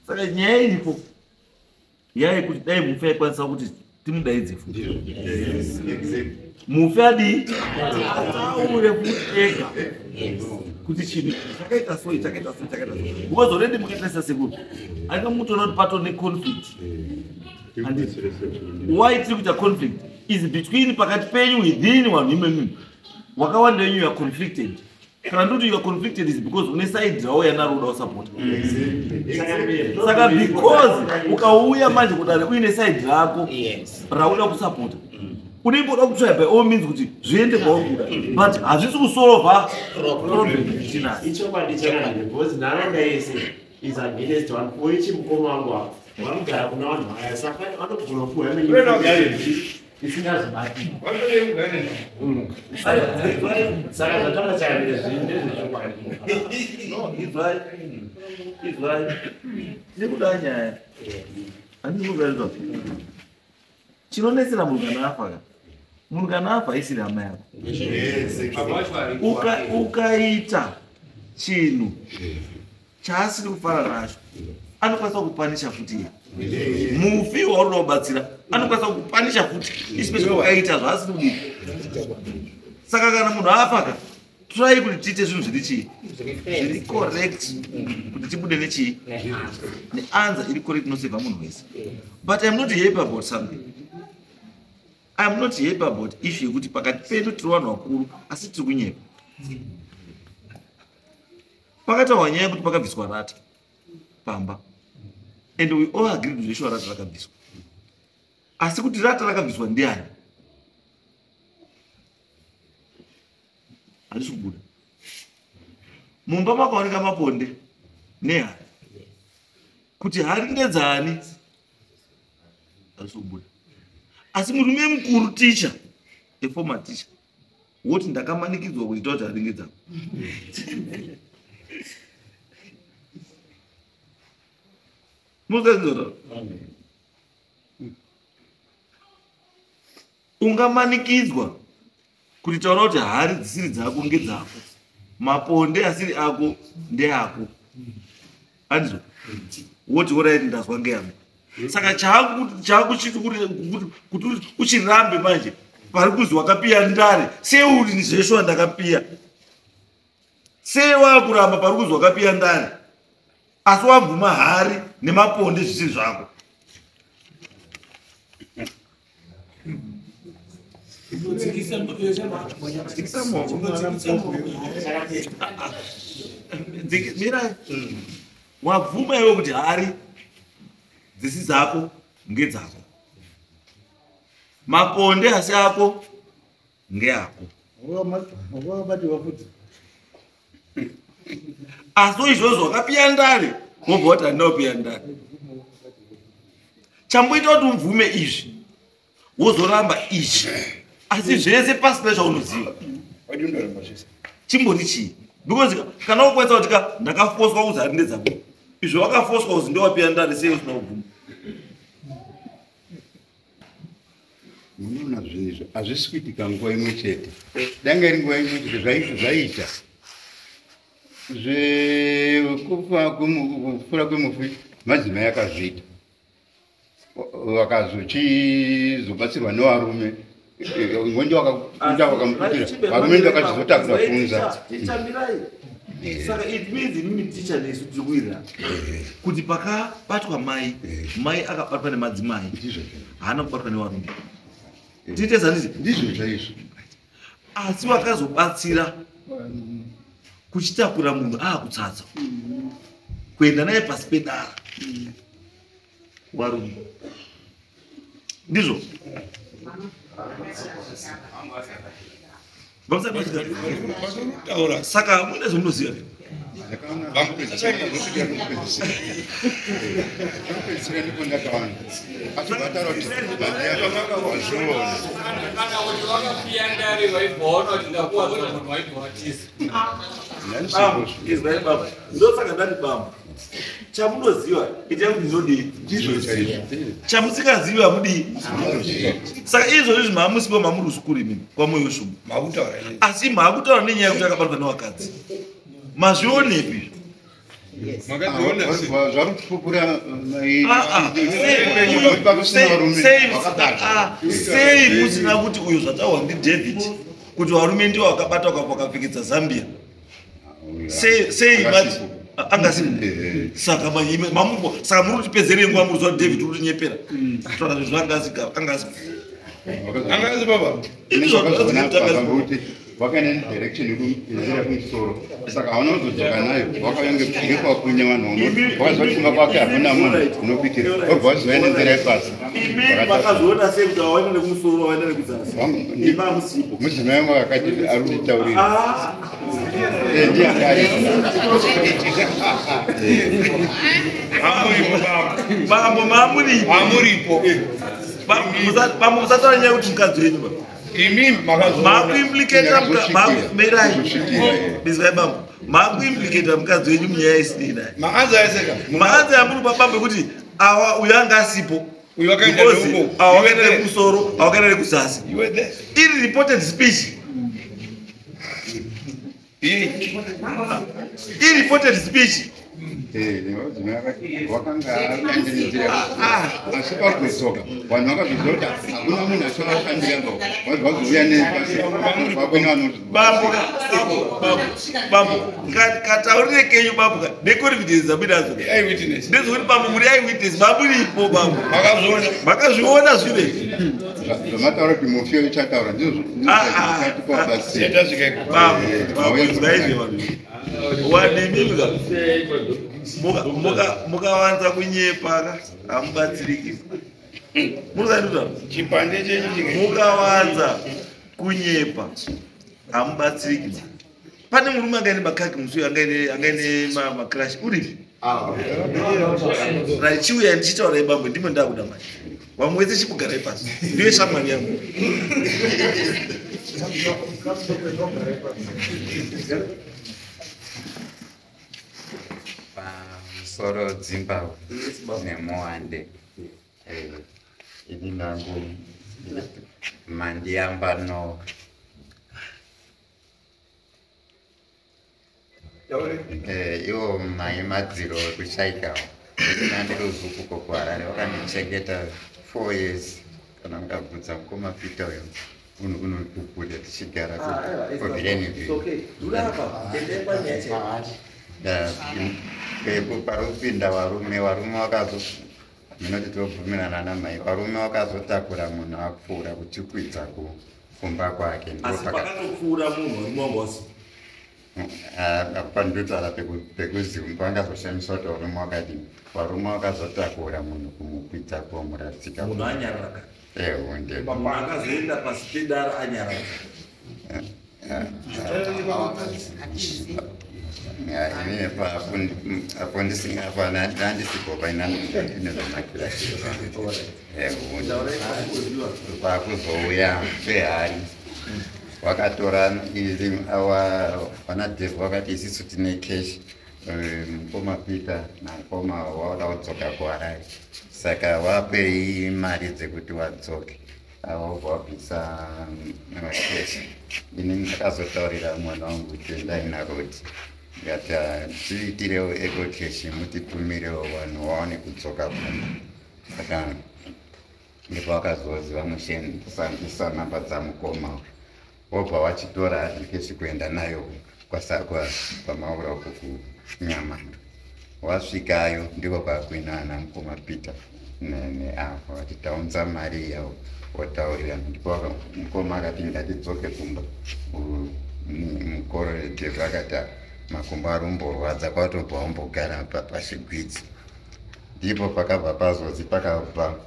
Saka nyaya iripo yekuti dai mufe aikwanisa kuti timudaidze futi. Mufe adii ataure futi ega kuti chinhu chakaita so chakaita so. Because already mukatarisa sekuti anga mutoona kuti pato neconflict Why tiri kuita conflict is between pakati penyu within one human. Wakawanda wenyu you are conflicted. Kana ndoti you are conflicted is because une side rawo yanaruda support. Saka because ukauya manje kudare uine side rako rauda kusupport. Unemboda kutsvaya by all means kuti zviende kwauri but hazvisi kusolva problem ichina ichokwadi chakadi because nharaunda yese is against one poichi mukoma wangu apo vanogara kuna vanhu vaya saka vanogona kupuwa isingazobati saka zvatanga chaamire zvinhu ndezvechokwadi nekuda nyaya handinokuratidza chinonesera munhu kana afa munhu kana afa isiri hama yako ukaita chinhu chaasiri kufara nacho anokwanisa kupanisha futi mufi wauri kubatsira anokwanisa kupanisha futi especially ukaita zvaasiri kudii. Saka kana munhu afa try kuti tiite zvinhu zviri chii zviri correct kuti tibude nechii neanza iri correct inosevha munhu wese. But I'm not happy about something. I'm not happy about issue yekuti pakati pedu tiri vanhu vakuru asi tiri kunyepa. Pakataurwa nyaya yekuti pakabviswa rata pamba and we all agree kuti zveshuwa rata rakabviswa, asi kuti rata rakabviswa ndiani handisi kubuda. Mumba makaoneka maponde nehari kuti hari ndedzani handisi kubuda, asi murume mukuru ticha eformer ticha woti ndakamanikidzwa kuita kuti hari ngedzako. Muzenzora ungamanikidzwa kuti taura kuti hari dzisiri dzako ngedzako, maponde asiri ako ndeako, handizvo woti oraiti ndazwa ngeyangu. Saka chaakuchiti kuti uchirambe manje pari kuzi wakapiya ndare seuri nizveshuwa ndakapiya, sei wakuramba pari kuzi wakapiya ndare asi wabvuma hari nemaponde zvisiri zvako. Mirai wabvuma iwe kuti hari dzisi dzako ngedzako, maponde asi ako ngeako, asi izvozvo wakapiya ndare wobva wati handinopiya ndare. Chamboita kuti umvume izvi wozoramba izvi asi zvese pasina zvaunoziva chimboni chii, because kana ukwanisa kuti ndakafoswa kuzi hari ndedzako, izvo wakafoswa kuzi ndowapiya ndare sei usina kubvuma. Munoona zvinhu izvo hazvisi kuitika nguva imwe chete, danga iri nguva imwe chete zvaita kufura kwemufi madzimai akazviita vakazochizobatsirwa nevarume ngondi wakakunda wakamuputira varume ndo vakachizotakura kunza. Saka it means mimi ticha nesu tikuira kuti pakabatwa mai akabatwa nemadzimai haana kubatwa nevarume. Titeza ndizvo chaizvo, asi wakazobatsira kuchitakura munhu akutsatsa kuenda naye pasi pedara warume, ndizvo saka mune zvamunoziva ndosaka ndati bamba chamunoziva itai kuti ndinodii, chamusingazivi hamudii. Saka izvozvi mamusipo mamuri usukuru imini kwamoyo shumu, asi maakutaura nenyaya yekuti akabatwa nevakadzi mazvionepi sei musina kuti uyo zvataurwa ndiDavid kuti varume ndiwo vakabata vakapfekedzwa Zambia, sei mati angasi saka manyime mamungo saka muri kutipezere nguwa muri zwa David uri nyepera tona zvangasi angasi baba wakaenda direction yekuinzira kumusoro saka hauna kuzodzoka nayo wakayange kupa kunye vanhu wakazotima kwake hakuna munhu unobikira obva wazoenda nzira yepasi vakazoona sei kuti hawaenda nemusoro waenda nekuzasi ima musipo mudzimai wangu akati ari kunditaurira ndiangari bambo mamuripo bambo musataura nyaya kuti mukadzi wenyu makuimplicata mukadzi wenyu munyaya isinei maanza yamuri pabambo kuti awa uyo anga asipo awakaenda nekusoro awakaenda nekuzasi iri reported speech reported speech wakanga akaenderedzera asi pakudzoka vanhu vakazozota hakuna munhu achakashandiranga vazouya nevakweni vanoti bambo kataurire kenyu bambo neconfidence abudazo ndezvokuti bambo muri aiwitness mamuripo bambo makazviona zvine zvamataura kuti mufiyo ichataura ndizvo mukawanza kunyepa hamubatsiriki chipande chechi mukawanza kunyepa hamubatsiriki pane murume angaine makaki musuyo angaine macrash uripi chiuya ndichitaura ibambo ndimo ndakuda manje vamwe wese chikugarai pasi ndiwe shamwari yangu pamusoro dzimba nemuwande ini nangu mandiyambano iwo mai madziro ekuchaikawo nandikuzuku kokwarare wakandichengeta 4 years kana mukabvunza mukoma Peter uyo unokukuda tichigara parikupinda varume vakazo minoti tobvumirana namai varume vakazotakura munhu akupfuura kuchikwidza kufumba kwake pandotara pekuzimu pangazoshandiswa kuti varume vakadini varume vakazotakura munhu kumukwidza komuradzika munhu anyaraka hunde akazoenda pasi pedara anyaraka apo ndandisipopa inezvamakira pakuzouya zvehari wakatora vanadhevhu vakati isisu tine keshi mukoma Peter namukoma wauda kudzoka kuharare saka wapei mari dzekuti wadzoke awobva wabvisa keshi ini ndakazotaurira mwana wangu tendaina rodi ngati tiitirewo ego keshi mutitumirewo vanhu vaone kudzoka pfuma saka ndipo wakazoziva mushandisa namba dzamukoma wobva wachitora hadikeshi kuenda nayo kwamaura uko kunyamando wasvikayo ndiko kwakuina ana mukoma Peter neavo vachitaunza mari yavo wotaurira ndipo mukoma akati ngatidzoke kumba mukoro redhevhu akati makumbo arumborwadza kwatobva wambogara pachigwidzi ndipo pakabva pazozi pakabva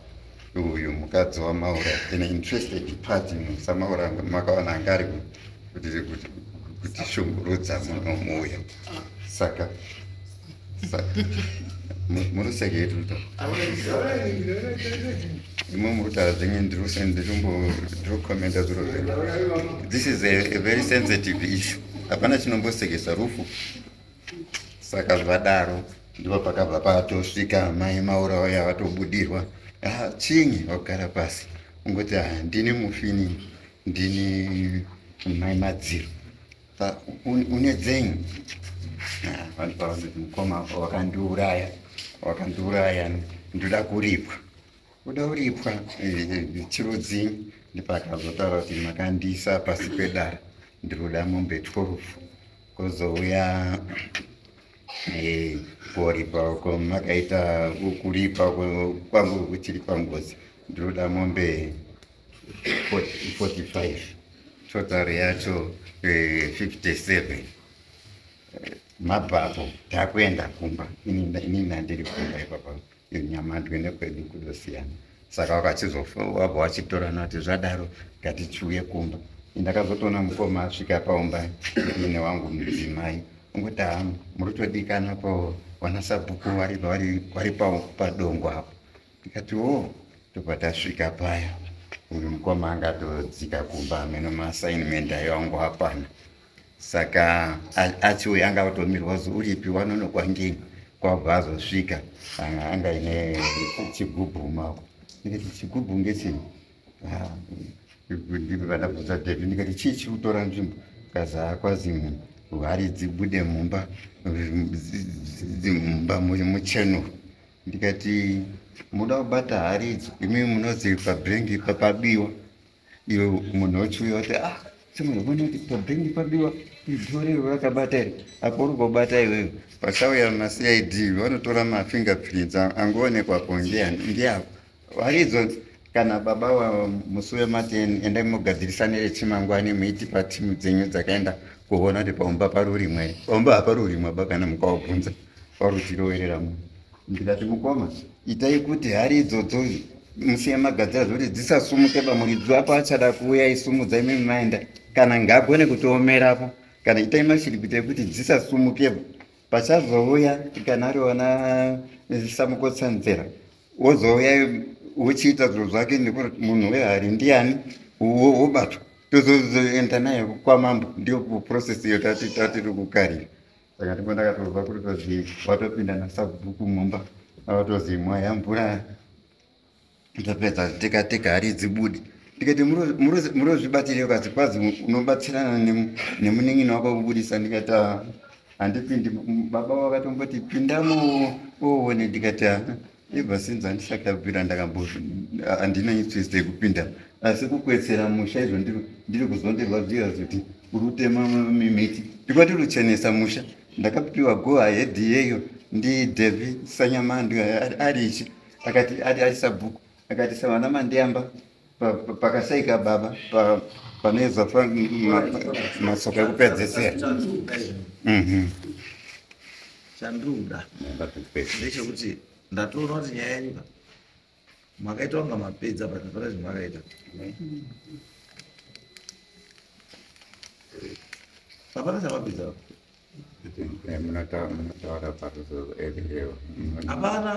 uyu mukadzi wamaura ine interested party samaura makaona angari kuti shungurudza munomuya saka muruseketuta imwe murutaura zvenye ndirukomenda zviro zvenyu. This is a very sensitive issue. Hapana chinombosekesa rufu. Saka zvadaro ndipo pakabva patosvika mai maura vaya vatobudirwa. Chinyi wakagara pasi ungoti ndini mufini ndini mai madziro une dzenyu vanhu pavazoti mukoma wakandiuraya ndoda kuripwa uda kuripwa chiro dzinyi ndipakazotaura kuti makandisa pasi pedara ndiroda mombe 12 kozouya Kuripa uko makaita kuripa kwangu kuchiri pangozi ndinoda mombe 45 total yacho 57 mabhapo takwenda kumba inini ndiri kumba ipapa nyama ndwende kwedu kudosiyana saka wabva wachitora nati zvadaro ngatichiuye kumba ndakazotoona mukoma asvika paumba ine wangu mudzimai ungoti muri kutodikana po vanasabhuku vari padongo apo ndikati tobva tasvika paya uyu mukoma angatodzika kumba ameno maassignment ayo angu apana saka achiuya anga atomirwa kuzi uripi wanonokwa ngeni kwabva azosvika anga ine chigubhu mako ndikati chigubhu ngechini vandabvunza David ndikati chii chiri kutora nzvimbo kaza kwazi hari dzibude mumba mucheno ndikati muda kubata hari idzi imi munozi pabhengi pabiwa iwe munhu ochiuya kuti semunobona kuti pabhengi pabiwa idhorero rakabata iri apo uri kubata iwewe pasauya maCID vanotora mafingerprints angoonekwapo ndiapo hari idzo kana baba musi wemati endai mugadzirisane chimangwani muitipa timu dzenyu dzakaenda kuona kuti paumba parurimwe paumba haparurimwe bakana mukaubvunza parutirowerera munhu ndikati mukoma itai kuti hari idzodzo musiye magadzira zvokuti dzisasumuke pamuridzo apo achada kuuya isumudza imi maenda kana ngagone kutoomerapo kana itai mashiri kuitai kuti dzisasumukepo pachazouya kana ariona samukotsanzera wozouya uchiita zviro zvake nekuti munhu wehari ndiani wobatwa tozoenda naye kwamambo ndio process iyo tatiri kukarira saka ndipo ndakatobva kuri tozi watopinda nasabhuku mumba avatozi mwaya mvura topedza tikateka hari dzibudi ndikati murozvibatire ukati kwazi unobatsirana nemuning'ini wako kubudisa ndikati handipindi baba wakatomboti pindamo oone ndikati ibva sinzi handisakabvira handina interest yekupinda asi kukwetsera musha izvo ndiri kuzonderwa kuti uri kutema mimiti ndikwati ruchenesa musha ndakapiwa go ahead yeyo ndi David Sanyamandi ari ichi akati ari sabhuku akati savana mandiamba pakashaika baba panoedza masoka ekupedzesera chanduda ndechekuti ndatoona kuti nyaya yenyu makaita wanga mapedza patapara zvamakaita papana chamapedza munotaura paruzo evireo hapana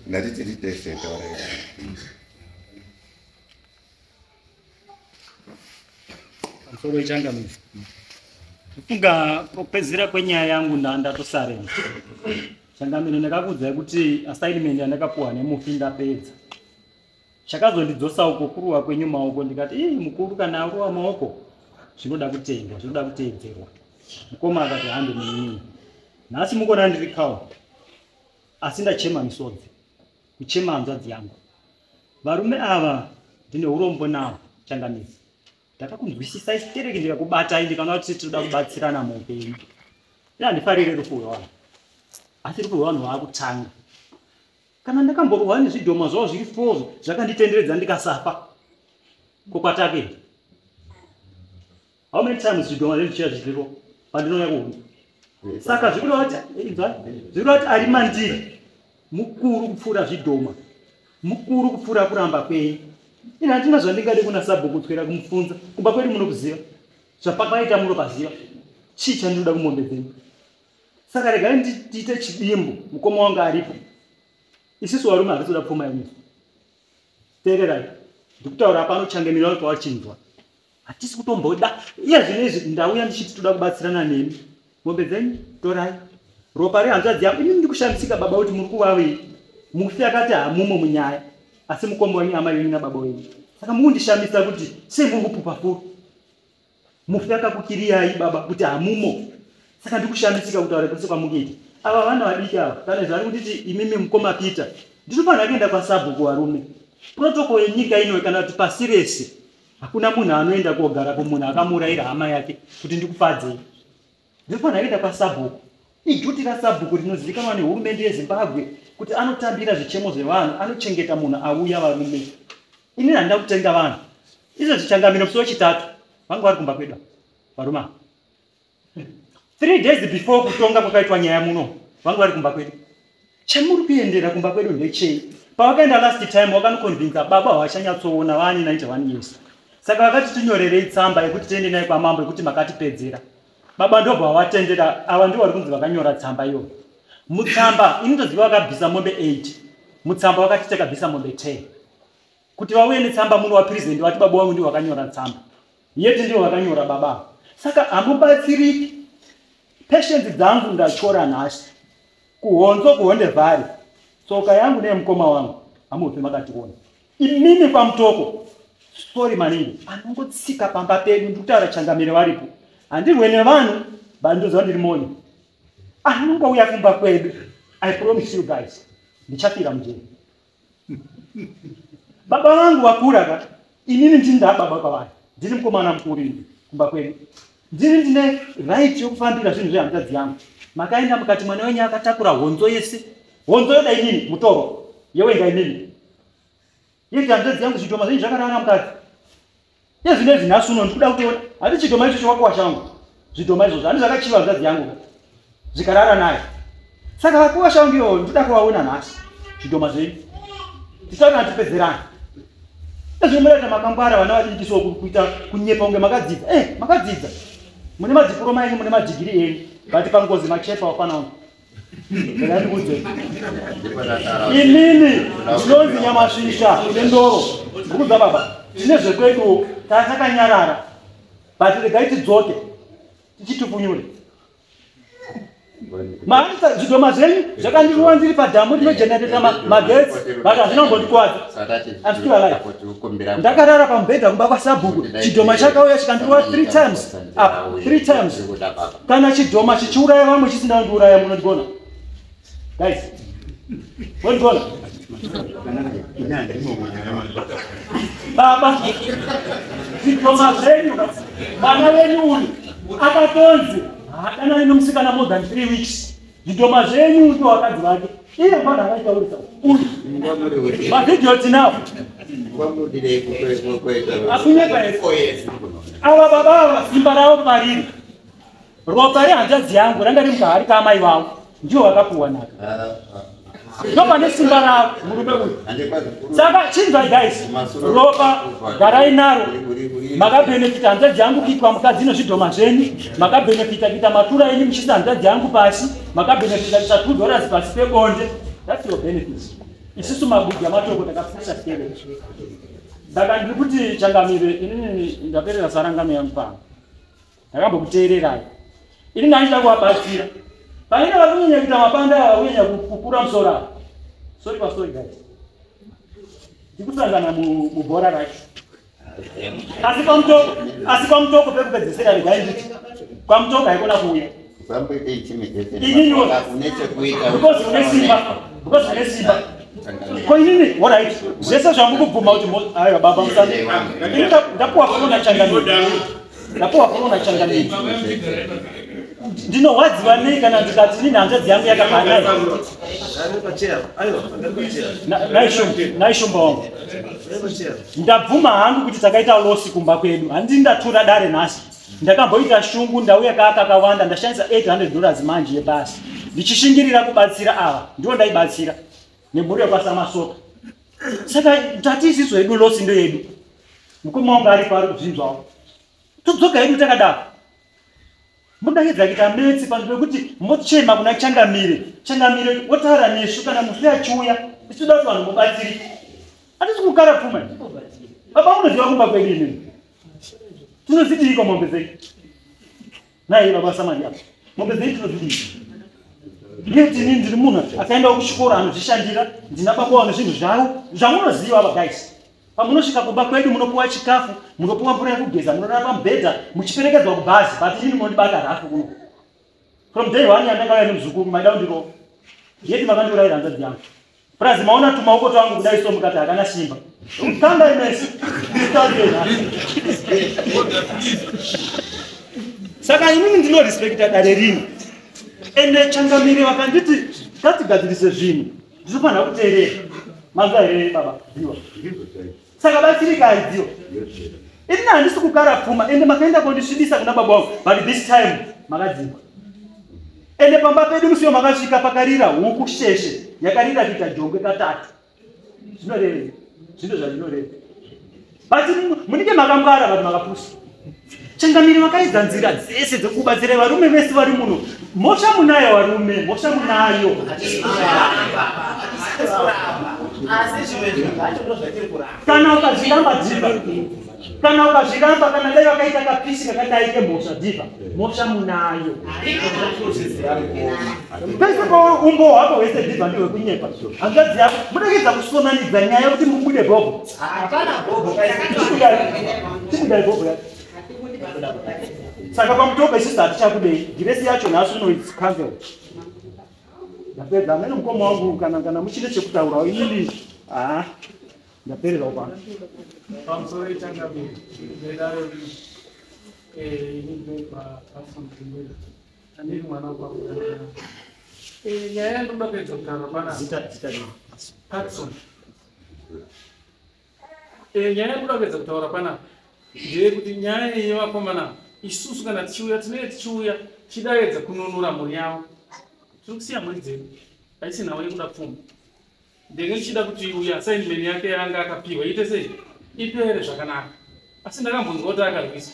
ndatitiri tese taurai pamusoro ichangamisi kufunga kupedzisira kwenyaya yangu ndatosarema changamiro ndakakuudzai kuti assignment yandakapuwa nemufi ndapedza chakazondidzosa uko kuruwa kwenyu maoko ndikati mukuru kana aruwa maoko zvinoda kutengwa zvinoda kuteedzerwa mukoma akati hambe munini nhasi mukona ndiri kawo asi ndachema misodzi kuchema hanzvadzi yangu varume ava ndine urombo navo changamisi ndakakunzwisisa isitereki ndikakubatai ndikanga kuti tinoda kubatsirana muupenyu handifarire rufu rwevanhu asi rufu rwevanhu vaakutanga kana ndakamborwa nezvidhoma zvavo zviri 4 zvakanditenderedza ndikasafa kokwatake how many times zvidhoma zvezvichira zviripo pandinouya kuhuni saka zviroti ari mandiri mukuru kupfuura zvidhoma mukuru kupfuura kuramba kwenyu ina handina zvandingade kuna sabhuku kutswera kumufunza kumba kwedu munokuziva zvapakaita munopaziva chii chandinoda kumombe dzenyu saka regai ndiite chidimbu mukoma wanga aripo isusu varume hatisoda pfuma yenyusu teererai ndikutaura pano changemirano twawachinzwa hatisi kutomboda iye zvinezvi ndauya ndichiti toda kubatsirana nemi mombe dzenyu torai ropa rehanzvadzi yangu inini ndikushamisika baba kuti muri kuvavei mufi akati hamumo munyaya asi mukombo wenyu hama yenyu nababa wenyu saka mukundishamisa kuti sei muri kupupa furu mufi akakukiriyai baba kuti hamumo saka ndikushamisika kutaura kwese kwamukuita ava vana vadiki ava kana zvari kutiti imimi mukoma Peter ndinofanira kuenda kwasabhuku varume protocol yenyika ino kana kuti pasi rese hakuna munhu anoenda kogara kumunhu akamurayira hama yake kuti ndikufadzei ndifana kuenda pasabhuku ijuti rasabhuku rinozivikanwa nehurumende yeZimbabwe kuti anotambira zvichemo zvevanhu, anochengeta munhu auya varume. Ini handida kutenga vanhu izvo zvichangamira musi wechitatu vangu vari kumba kwedu varuma 3 days before kutonga kwakaitwa nyaya muno vangu vari kumba kwedu. Chamuri kuendera kumba kwedu ndechei? Pavakaenda last time wakanoconvinsa baba wachanyatsoona vane 91 years. Saka vakati tinyorerei tsamba yekuti tiende naye kwamambo yekuti makatipedzera. Baba ndobva watendera, ava ndivo vari kunzi vakanyora tsamba iyo. Mutsamba inotoziva vakabvisa mombe 8. Mutsamba vakati takabvisa mombe 10. Kuti vauye netsamba muno wapresident vati baba wangu ndivo vakanyora tsamba. Yeti ndivo vakanyora baba. Saka hamubatsiriki. Patience dzangu ndachora nhasi. Kuhonzo kuhonde vhari. Tsoka yangu nemukoma wangu hamupe makationa. Imini pamutoko. Sorry maningi. Anongotsika pamba pedu ndikutaura changamire varipo. Handirwe nevanhu bandoza ndiri moni. Anongouya kumba kwedu. I promise you guys. Ndichafira mujeni. Baba vangu wakura ka. Inini ndinda baba kwavari. Ndiri mukomana mukuru kumba kwedu. Ndiri ndine right yokufambira zvinhu zvehanzvadzi yangu. Makaenda mukati mwana wenyu akatakura honzo yese. Honzo yoda inini mutoro. Yewenga inini. Yeti hanzvadzi yangu zvitoma zvenyu zvakarara mukati. Yezvinezvi nhasuno ndikuda kutoona. Hati chitoma icho chowakwa changu. Zvitoma izvozvo handi zvakachiva hanzvadzi yangu. Zvikarara naye. Saka vakuwa shangu iwo ndikuda kuvaona nhasi. Zvitoma zvenyu. Tisaona tipedzerana. Ezvinomereta makangwara vana vachindiswa kuita kunyepa unge makadzidza. Makadzidza. Mune madiploma enyu mune madigiri enyu. Bati pangozi machepa wafana ungu. Ndakati kudze. Inini ndinonzi Nyamasvisva nendoro. Ndikudza baba. Zvine zvekwedu tasakanyarara. Bati regai tidzoke. Tichitupunyure. Maanisa zvitoma zvenyu zvakandiruwa ndiri padhamu ndinojenereta magetsi bati hazvinombondikwadza. I'm still alive. Ndakarara pamubhedha kumba kwasabhuku. Chidhoma chakauya chikandiruwa 3 times. 3 times. Kana chidhoma chichiuraya vamwe chisina kundiuraya munondigona. Guys. Munondigona. Baba. Zvitoma zvenyu. Mwana wenyu uyu akatonzi kana inomusikana more than 3 weeks. Zvitoma zvenyu ndo wakadzi vake. Iye mwana akaitaurisa. Mavideo tinawo. Akunyeka ese. Ava baba ava simba ravo pariri. Ropa rehanzvadzi yangu ranga riri mukahari kaamai vangu. Ndiwo vakapuwa naka. Ropa nesimba ravo murume uyu. Saka chinzwai guys. Ropa garai naro. Makabenefita hanzvadzi yangu kuitwa mukadzi nezvidhoma zvenyu. Makabenefita kuita matura enyu muchiisa hanzvadzi yangu pasi. Makabenefita kuita $2 pasi pebonde. That's your benefits. Isusu mabudya matoko takapfusa tele. Saka ndiri kuti changamire inini ndaperera sarangano yangu pano. Ndakambokuteererai. Ini ndachida kuvabatsira. Paine vakunyanya kuita mapanda ava kunyanya kukura musoro. Sorry pastori guys. Ndikusangana mubhora racho. Asi pamutoko pekupedzisira regai nditi. Pamutoko haikona kuuya. Inini because une simba. Ko inini alright. Zvese zvamukubvuma kuti ayo baba musane. Ndapuwa korona changamire. Ndapuwa korona changamire. Ndinowadziwa nei kana ndikati nini hanzvadzi yangu yakagara naishomba wangu. Ndabvuma hangu kuti takaita losi kumba kwedu. Handii ndatura dare nhasi. Ndakamboita shungu ndauya kakawanda ndashandisa $800 manje yebasi. Ndichishingirira kubatsira ava. Ndiwo ndaibatsira. Nemhuri yekwasamasoka. Saka tatisiso yedu losi ndo yedu. Mukoma wangu ari pari kubvinzwawo. Tudzoka yedu takadaro. Mudaidza kuita metsi panzvimbo yekuti mochema kuna changamire. Changamire wotaura nesu kana musi achiuya. Ichida kuti vanhu mubatsirike. Hatisi kugara pfuma. Baba unoziva kumba kwedu inini. Tinozidiko mombe dzedu. Naye baba samari apo. Mombe dzedu tinozidiko. Yeti nini ndiri munhu akaenda kuchikoro anozvishandira. Ndina baba wano zvinhu zvavo. Zvamunoziva ava guys. Pamunosvika kumba kwedu munopuwa chikafu, munopuwa mvura yekugeza, munorara pamubhedha, muchiperekedzwa kubhazi, but inini munondibata rafu kuno. From day 1 yandakauya nemuzukuru, maida kundirova. Yeti makandiurayira hanzvadzi yangu. Prazi maona tumaoko twangu kudai so mukati hakana simba. Kanga inesi. Saka inini ndino respecta dare rino. Ende changamire vakanditi ngatigadzirise zvinhu. Ndinofanira kuteerera. Manzwa here baba? Ndiwa. Saka batsirikai dio. Ini handisi kugara pfuma ende makaenda kundisvibisa kuna baba wangu. But this time makadzimba. Ende pamba pedu musiwo makasvika pakarira huku sheshe. Yakarira kuita jongwe katatu. Zvinoreva. Zvino zvazvinoreva. Bati munike makangwara vanhu makapusa. Changamire vakaidza nzira dzese dzekubatsira varume vese vari muno. Mosha munayo varume, mosha munayo. Kana ukazviramba dhiva. Kana ukazviramba kana dai vakaita kapisi kakadai kemhosva dhiva. Mosha munayo. Pese umbo hwako hwese dhiva ndiwe kunyepa. Hanzvadzi yako munoedza kusonanidza nyaya yokuti mubude bhobho. Hapana bhobho. Tikudai bhobho yako. Saka pamutoka isusu hatichakudei. Giresi yacho nhasi uno it's cancelled. Ndapedza amene mukoma wangu kana muchine chekutaurawo inini ndaperera upano. Pamusoro Changamire nedare inibve pafundzimira andiri mwana kwakuda nyaya yandoda kuedza kutaura pana Patson. Nyaya yandoda kuedza kutaura pana ndeyekuti nyaya yevakomana isusu kana tichiuya tinenge tichiuya tichidaedza kununura mhuri yavo. Tiri kusiya mhuri dzedu haisi nhau yekuda pfuma. Ndenge ndichida kuti uyu assignment yake yanga akapiwa iite sei ipere zvakanaka. Asi ndakambonzwa kuti akarwiswa.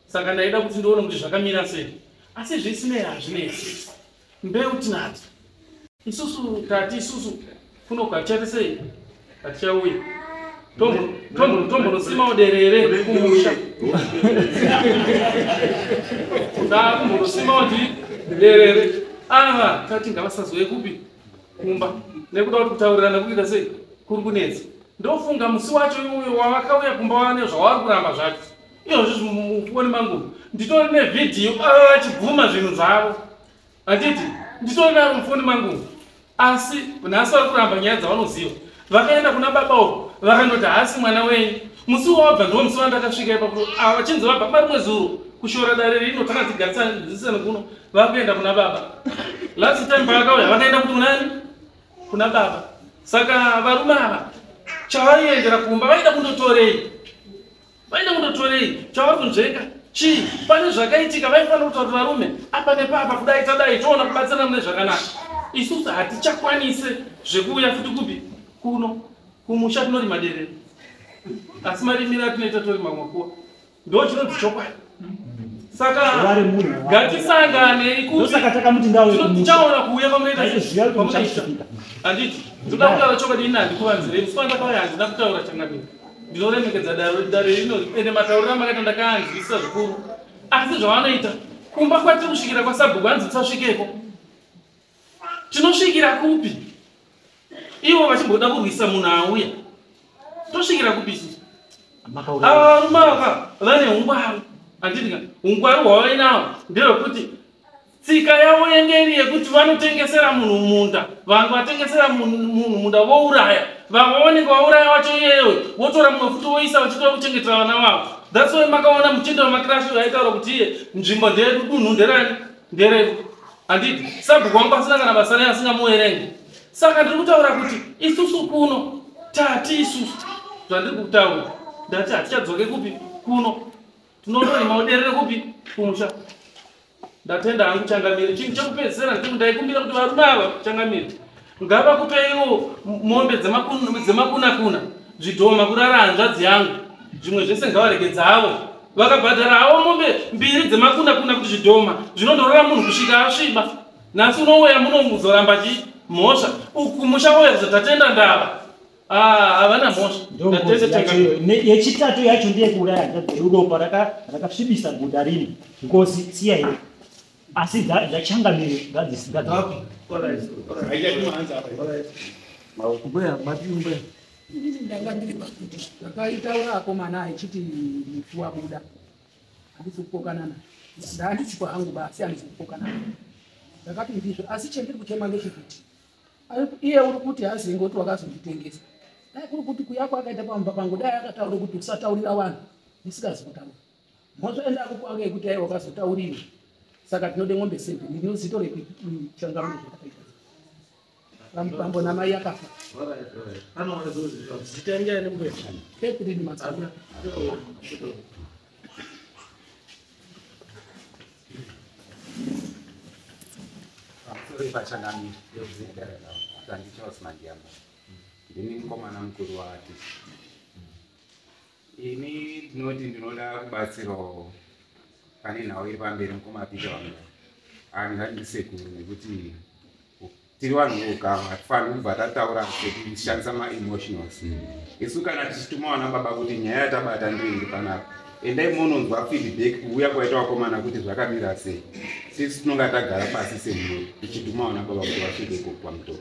Saka ndaida kuti ndione kuti zvakamira sei. Asi zvisinei hazvinetsi. Mbeu tinadzo. Isusu tati isusu kunoku hatichati sei hatichauya. Tombonosima derere kumusha. Tombonosima derere. Ava tati ngavasazouye kupi kumba. Nekuda kuti kutaurirana kuita sei kuri kunetsa. Ndofunga musi wacho uyo wavakauya kumba wane zvavari kuramba zvacho. Izvozvo mufoni mangu nditori nevhidhiyo vachibvuma zvinhu zvavo. Handiti nditori naro mufoni mangu. Asi nhasi vari kuramba nyaya dzavanoziva. Vakaenda kuna baba uko vakandoti hasi mwana wenyu. Musi wabva ndo musi wandakasvika ipapo vachinzi vabva pari mwezuro kushora dare rino takatigarisana kuno vakaenda kuna baba. Last time vakauya vakaenda kuti kunani? Kuna baba. Saka varume ava chavaiendera kumba vaida kundotorei. Chavari kunzveka chii pane zvakaitika vaifanira kutaura kuti varume apa nepapa kudai tadai toona kubatsirana mune zvakanaka. Isusu hatichakwanise zvekuuya futi kupi kuno kumusha tinori maderere. Asi marimiro atinoita tori mamwakuwa ndo chinonzi chokwadi. Saka ngatisangane ikuti tichaona kuuya pamunoita. Handiti ndoda kutaura chokwadi ini handikuvanzirei musi wandakauya handina kutaura Changamire. Ndinoremekedza dare rino ende matauriro amakaita ndakaanzwisisa zvikuru. Asi zvavanoita kumba kwatiri kusvikira kwasabhuku hanzi tisasvikeko. Tinosvikira kupi? Ivo vachimboda kurwisa munhu auya. Tosvikira kupi isusu? Ava varume ava vane ungwaru. Handiti ungwaru hwavainahwo ndehwekuti tsika yavo yengeri yekuti vanotengesera munhu munda. Vanhu vatengesera munhu munda vouraya. Vamwe vaoneka vauraya wacho iyewe votora mumwe futi voisa vachitora kuchengetera vana vavo. That's why makaona muchinda wamakirashi aitaura kuti iye nzvimbo ndedu dunhu nderani nderedu. Handiti sabhuku wangu asina kana basa naye asingamuerenge. Saka ndiri kutaura kuti isusu kuno tati isusu zvandiri kutaura ndati hatichadzoke kupi kuno tinondorima uderere kupi kumusha. Ndatenda hangu Changamire chinhu chekupedzisira ndikuti ndaikumbira kuti varume ava Changamire ngavakupeiwo mombe dzemakuna zvidhoma kurara hanzvadzi yangu. Zvimwe zvese ngavaregedza avo vakabhadhara havo mombe 2 dzemakuna kuti zvidhoma zvinondorora munhu kusvika asviba. Nhasi unouya munomuzoramba mhosva kumusha oya zvatatenda ndava havana mhosva. Yechitatu yacho ndeyekuuraya hanzvadzi uropa rakasvibisa guta rino. Ngozi siya here asi dzaChangamire ndakaitaura akomana achiti mufu wabuda handisi kupokana naye. Ndandisipo hangu basi handisi kupokana naye. Ndakati ndizvo asi chendiri kuchema ngechekuti iye uri kuti hazingoti wakazonditengesa. Dai kuri kuti kuyako akaita pamba pangu dai akataura kuti usataurira vanhu ndisikazi kutaura. Mwazoenda kukwake kuti aiwa kazotauriwa. Saka tinode ng'ombe sembe ndinozitore changamudzo zvakaita. Pambo na mai akafa. Anoona zitanga nembuya. Catherine Matsabula. Sori pachanami yozvigarira kandi Charles Mandiamba. Ndini mukomana mukuru wati. Ini ndinoti ndinoda kubatsirawo pane nhau iri pamberi mukomapita wangu. Ngandisekuru nekuti tiri vanhu vogama hatifaniri kubva tataura tichishandisa ma-emotionals. Isu kana tichituma vana baba kuti nyaya yatabata ndoiri panapa, endai munonzwa feedback kuuya kwaita vakomana kuti zvakamira sei. Sisi tinonga tagara pasi semhuri tichituma vana baba kuti vasvike kwamutoro.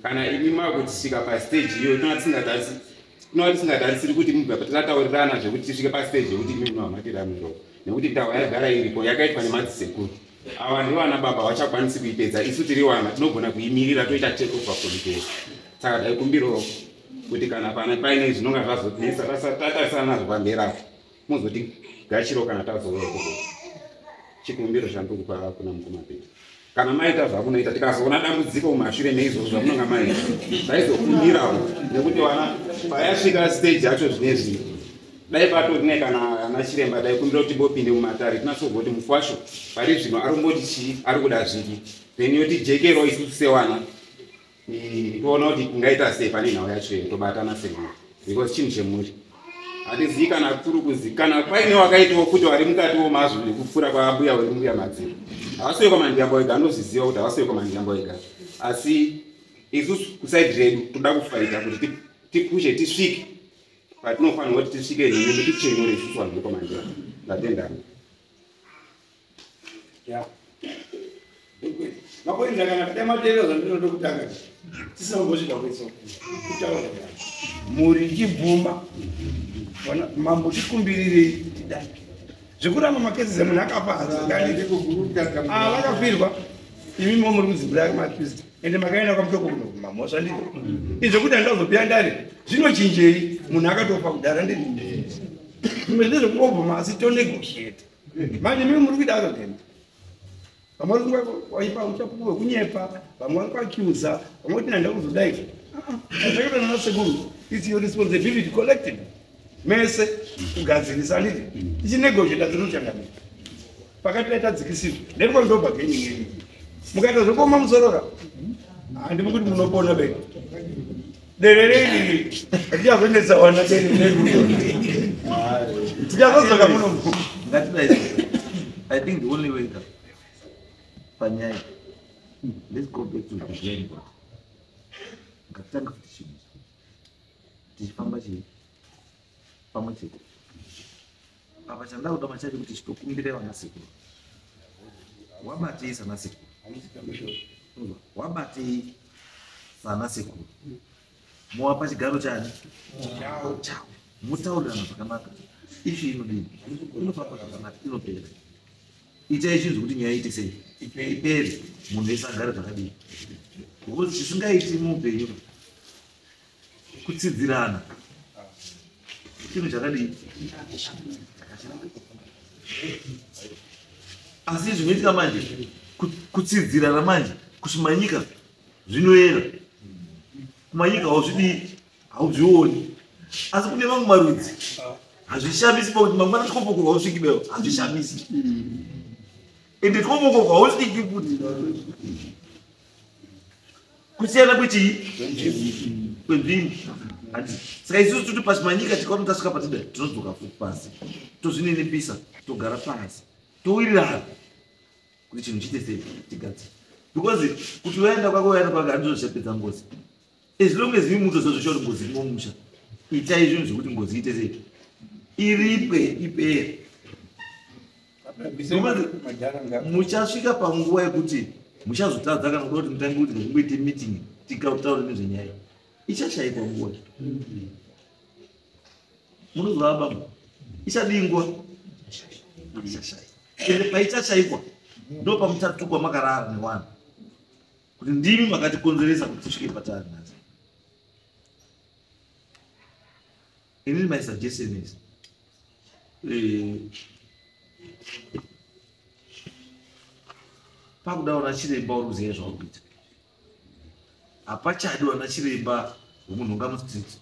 Kana imi makutisvika pastage iyoyo tinova tisingatarisiri kuti mubva tataurirana zvekuti tisvike pastage yekuti imi munohamatira miro, nekuti ndau yagara iripo yakaitwa nemadzisekuru. Ava ndivo vana baba vachakwanisi kuipedza, isu tiri vana tinogona kuimirira toita take over from there. Saka ndaikumbirawo kuti kana paine zvinonga zvazonesa tatarisana nazvo pamberi apo muzotigashirawo kana tazouya ikoko. Chikumbiro chandokupa kuna mukomapita. Kana maita zvamunoita tikazoona dambudziko mumashure meizvozvo zvamunonga maita, taizokumbirawo nekuti vana payasvika stage yacho zvinezvi dai patorine kana ana chiremba daikumbira kuti bopinde mumatare tinasogwa kuti mufu wacho pari zvino arumboti chii ari kuda zviki, then yoti jekero isusu sewana toona kuti kungaita sei pane nhau yacho tobatana semhuri, because chinhu chemhuri hatizivi kana kuri kuzivi kana paine wakaitawo kuti vari mukatiwo mazvo nekupfuura kwambuya werimbuya madziro. Havasiwe kwaMandiamba wega, anozviziva kuti havasiwe kwaMandiamba wega, asi isusu kusaidi redu toda kufaita kuti tipushe tisvike patinofanirwa kuti tisvike nemi tichenyore isusu vanhu vekwaMandiamba. Ndatenda. Makoenda kana kudai matero zvandinoda kutanga tisangosvika kweso kutaura muri chibvuma mambo tikumbirirei tidai zvekuramba makesi emunhu akafa vakafirwa imimo muri kuzimbira makrista ende makaenda kwamutoko kunomamosva ndii izvokuti handazopira ndari zvinochinjei munhu akatofa kudhara ndii zvimwe ndezvekungobvuma asi tonegotiate manje mimi muri kuita azotenda vamwe waipa uchapuwe kunyepa vamwe vakuacusa vamwe kuti nanda kuzodai zvakaita nana sekuru it's your responsibility collective mese kugadzirisa nditi tichinegotiata tinochangamira pakati paitadzikisirwa nderiko ndobva kenyingeni mukaita zvekoma musorora handimi kuti munopona be dererei tichazonetsa wana tichazodzoka muno I think the only way Panyai, let's go back to the beginning. Ngatanga kuti chinhu tichifamba pamwe chete apa chandada kuda machati kuti chitokumbire vana sekuru wabatei sana sekuru wabatei sana sekuru muwapa chigaro chani chao mutaurirana zvakanaka ifi inodini inofamba zvakanaka inopera itai chinhu kuti nyaya ite sei ipere munhu wese agare zvakadii because chisingaiti muupenyu kutsidzirana chinhu chakadii asi zvinoitika manje kutsidzirana manje kuchimanyika zvinoera kumanyika hauzvidii hauzvioni asi kune mamwe marudzi hazvishamisi pakuti mamwe anatikomboko hausvikibewo hazvishamisi ende tikomboko hausviki kuti kusiyana kwechii kwenzvimbo saka isusu toti pachimanyika tikaona tasvika patida tinodzoka futi pasi tozvinenepisa togara pasi towirirana kuti chinhu chiite sei tigadzira because kuti waenda kwako waenda kwake handizozvapedza ngozi as long as imi mutozozvisha kuti ngozi imo musha itai zvinhu zvekuti ngozi iite sei iripwe ipere muchasvika panguva yekuti muchazotadza kana kuda kuti mutange kuti ngakumboite meeting tikautaura nezvenyaya ichashayikwa nguva munozvava baba ichadingwa ichashayikwa ende paichashayikwa ndo pamuchatukwa makarara nevanhu kuti ndimi makatikonzeresa kuti tisvike patari nhasi. Inini my suggestion is pakuda wana chiremba uruziye zvakuita hapachadi wana chiremba womunhu ungamudzidzi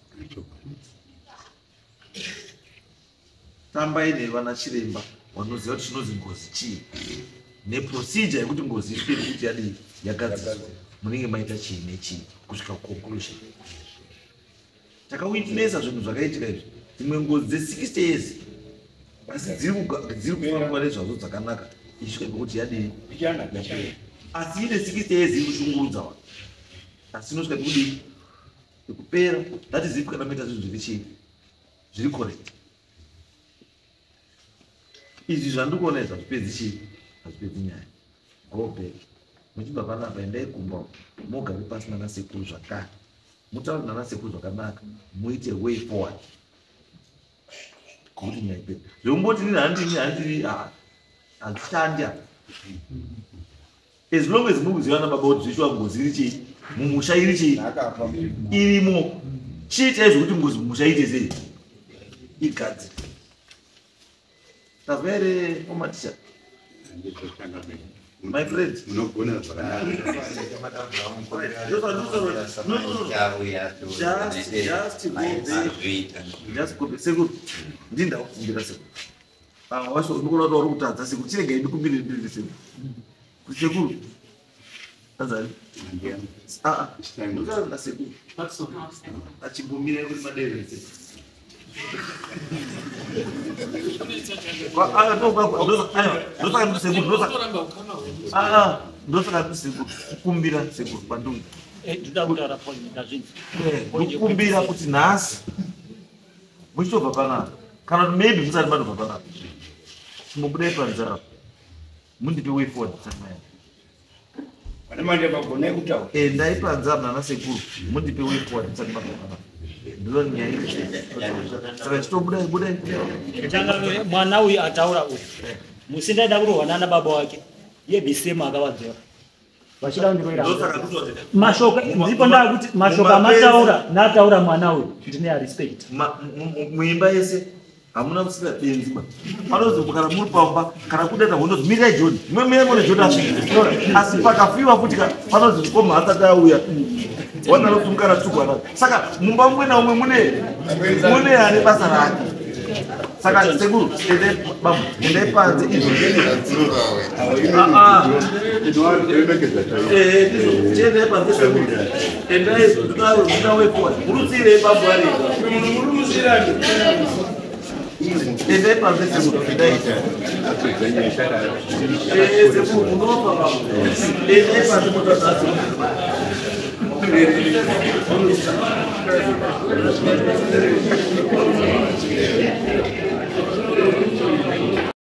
tambai nevana chiremba wanoziva kuti chinonzi ngozi chii neprocedure yekuti ngozi iperi kuti yadii yagadzirwa munenge maita chii nechii kusvika kuconclusion takawitnesa zvinhu zvakaitika izvi dzimwe ngozi dze60 years asi dziri kufamba nezvazvo dzakanaka isvika pekuti yadii asi ine 60 years iri kushungurudza vanhu asi inosvika pekudii ekupera ndatizivi kana maita zvinhu zviri chii zviri correct izvi zvandikuona izvi hazvipedzi chii hazvipedzi nyaya gobe muchibva panapa endai kumba mogare pasi nana sekuru zvakare mutauri nana sekuru zvakanaka muite way forward kuti nyaya ipedzi zvomboti nini handiri hazvishandi apa as long as mukuziva nababa kuti zvishuwa ngozi iri chii mumusha iri chii irimo chiitai zvokuti ngozi mumusha ite sei igadzire tazwa here omaticha my friend just go sekuru ndinda kukumbira sekuru washo ndikuona kuti uri kutadza sekuru chiregai ndikumbire ndiri sekuru kuti sekuru tazari ndikaenda sekuru achimbomira kuri madere ndosaka kukumbira sekuru pandungi kukumbira kuti nhasi muchitobva panapa kana kuti maybe musati mandobva panapa chimbobudai panzara mundipe way forward endai panzara nana sekuru mundipe way forward musati mandobva panapa mwana uyu ataura uyu musindaida kurohwana nababa wake yebisemu akavadzora vachida mashoko ndipo ndakuti mashoko amataura nataura mwana uyu ndine arespect muimba yese hamuna kusika benzima panozi kana muri pamba kana kudata honozi mirai joni mune joni asi pakafiwa futi panozi koma hasati auya wanalofungana tukwana saka mumba mumwe naumwe mune ane basa rake saka sekuru endai panze tiendai panze sekuru endai ndinawepoa murutsirei bambo ari endai panze sekuru endai sekuru munopa bambo endai panze mutazasi Thank you.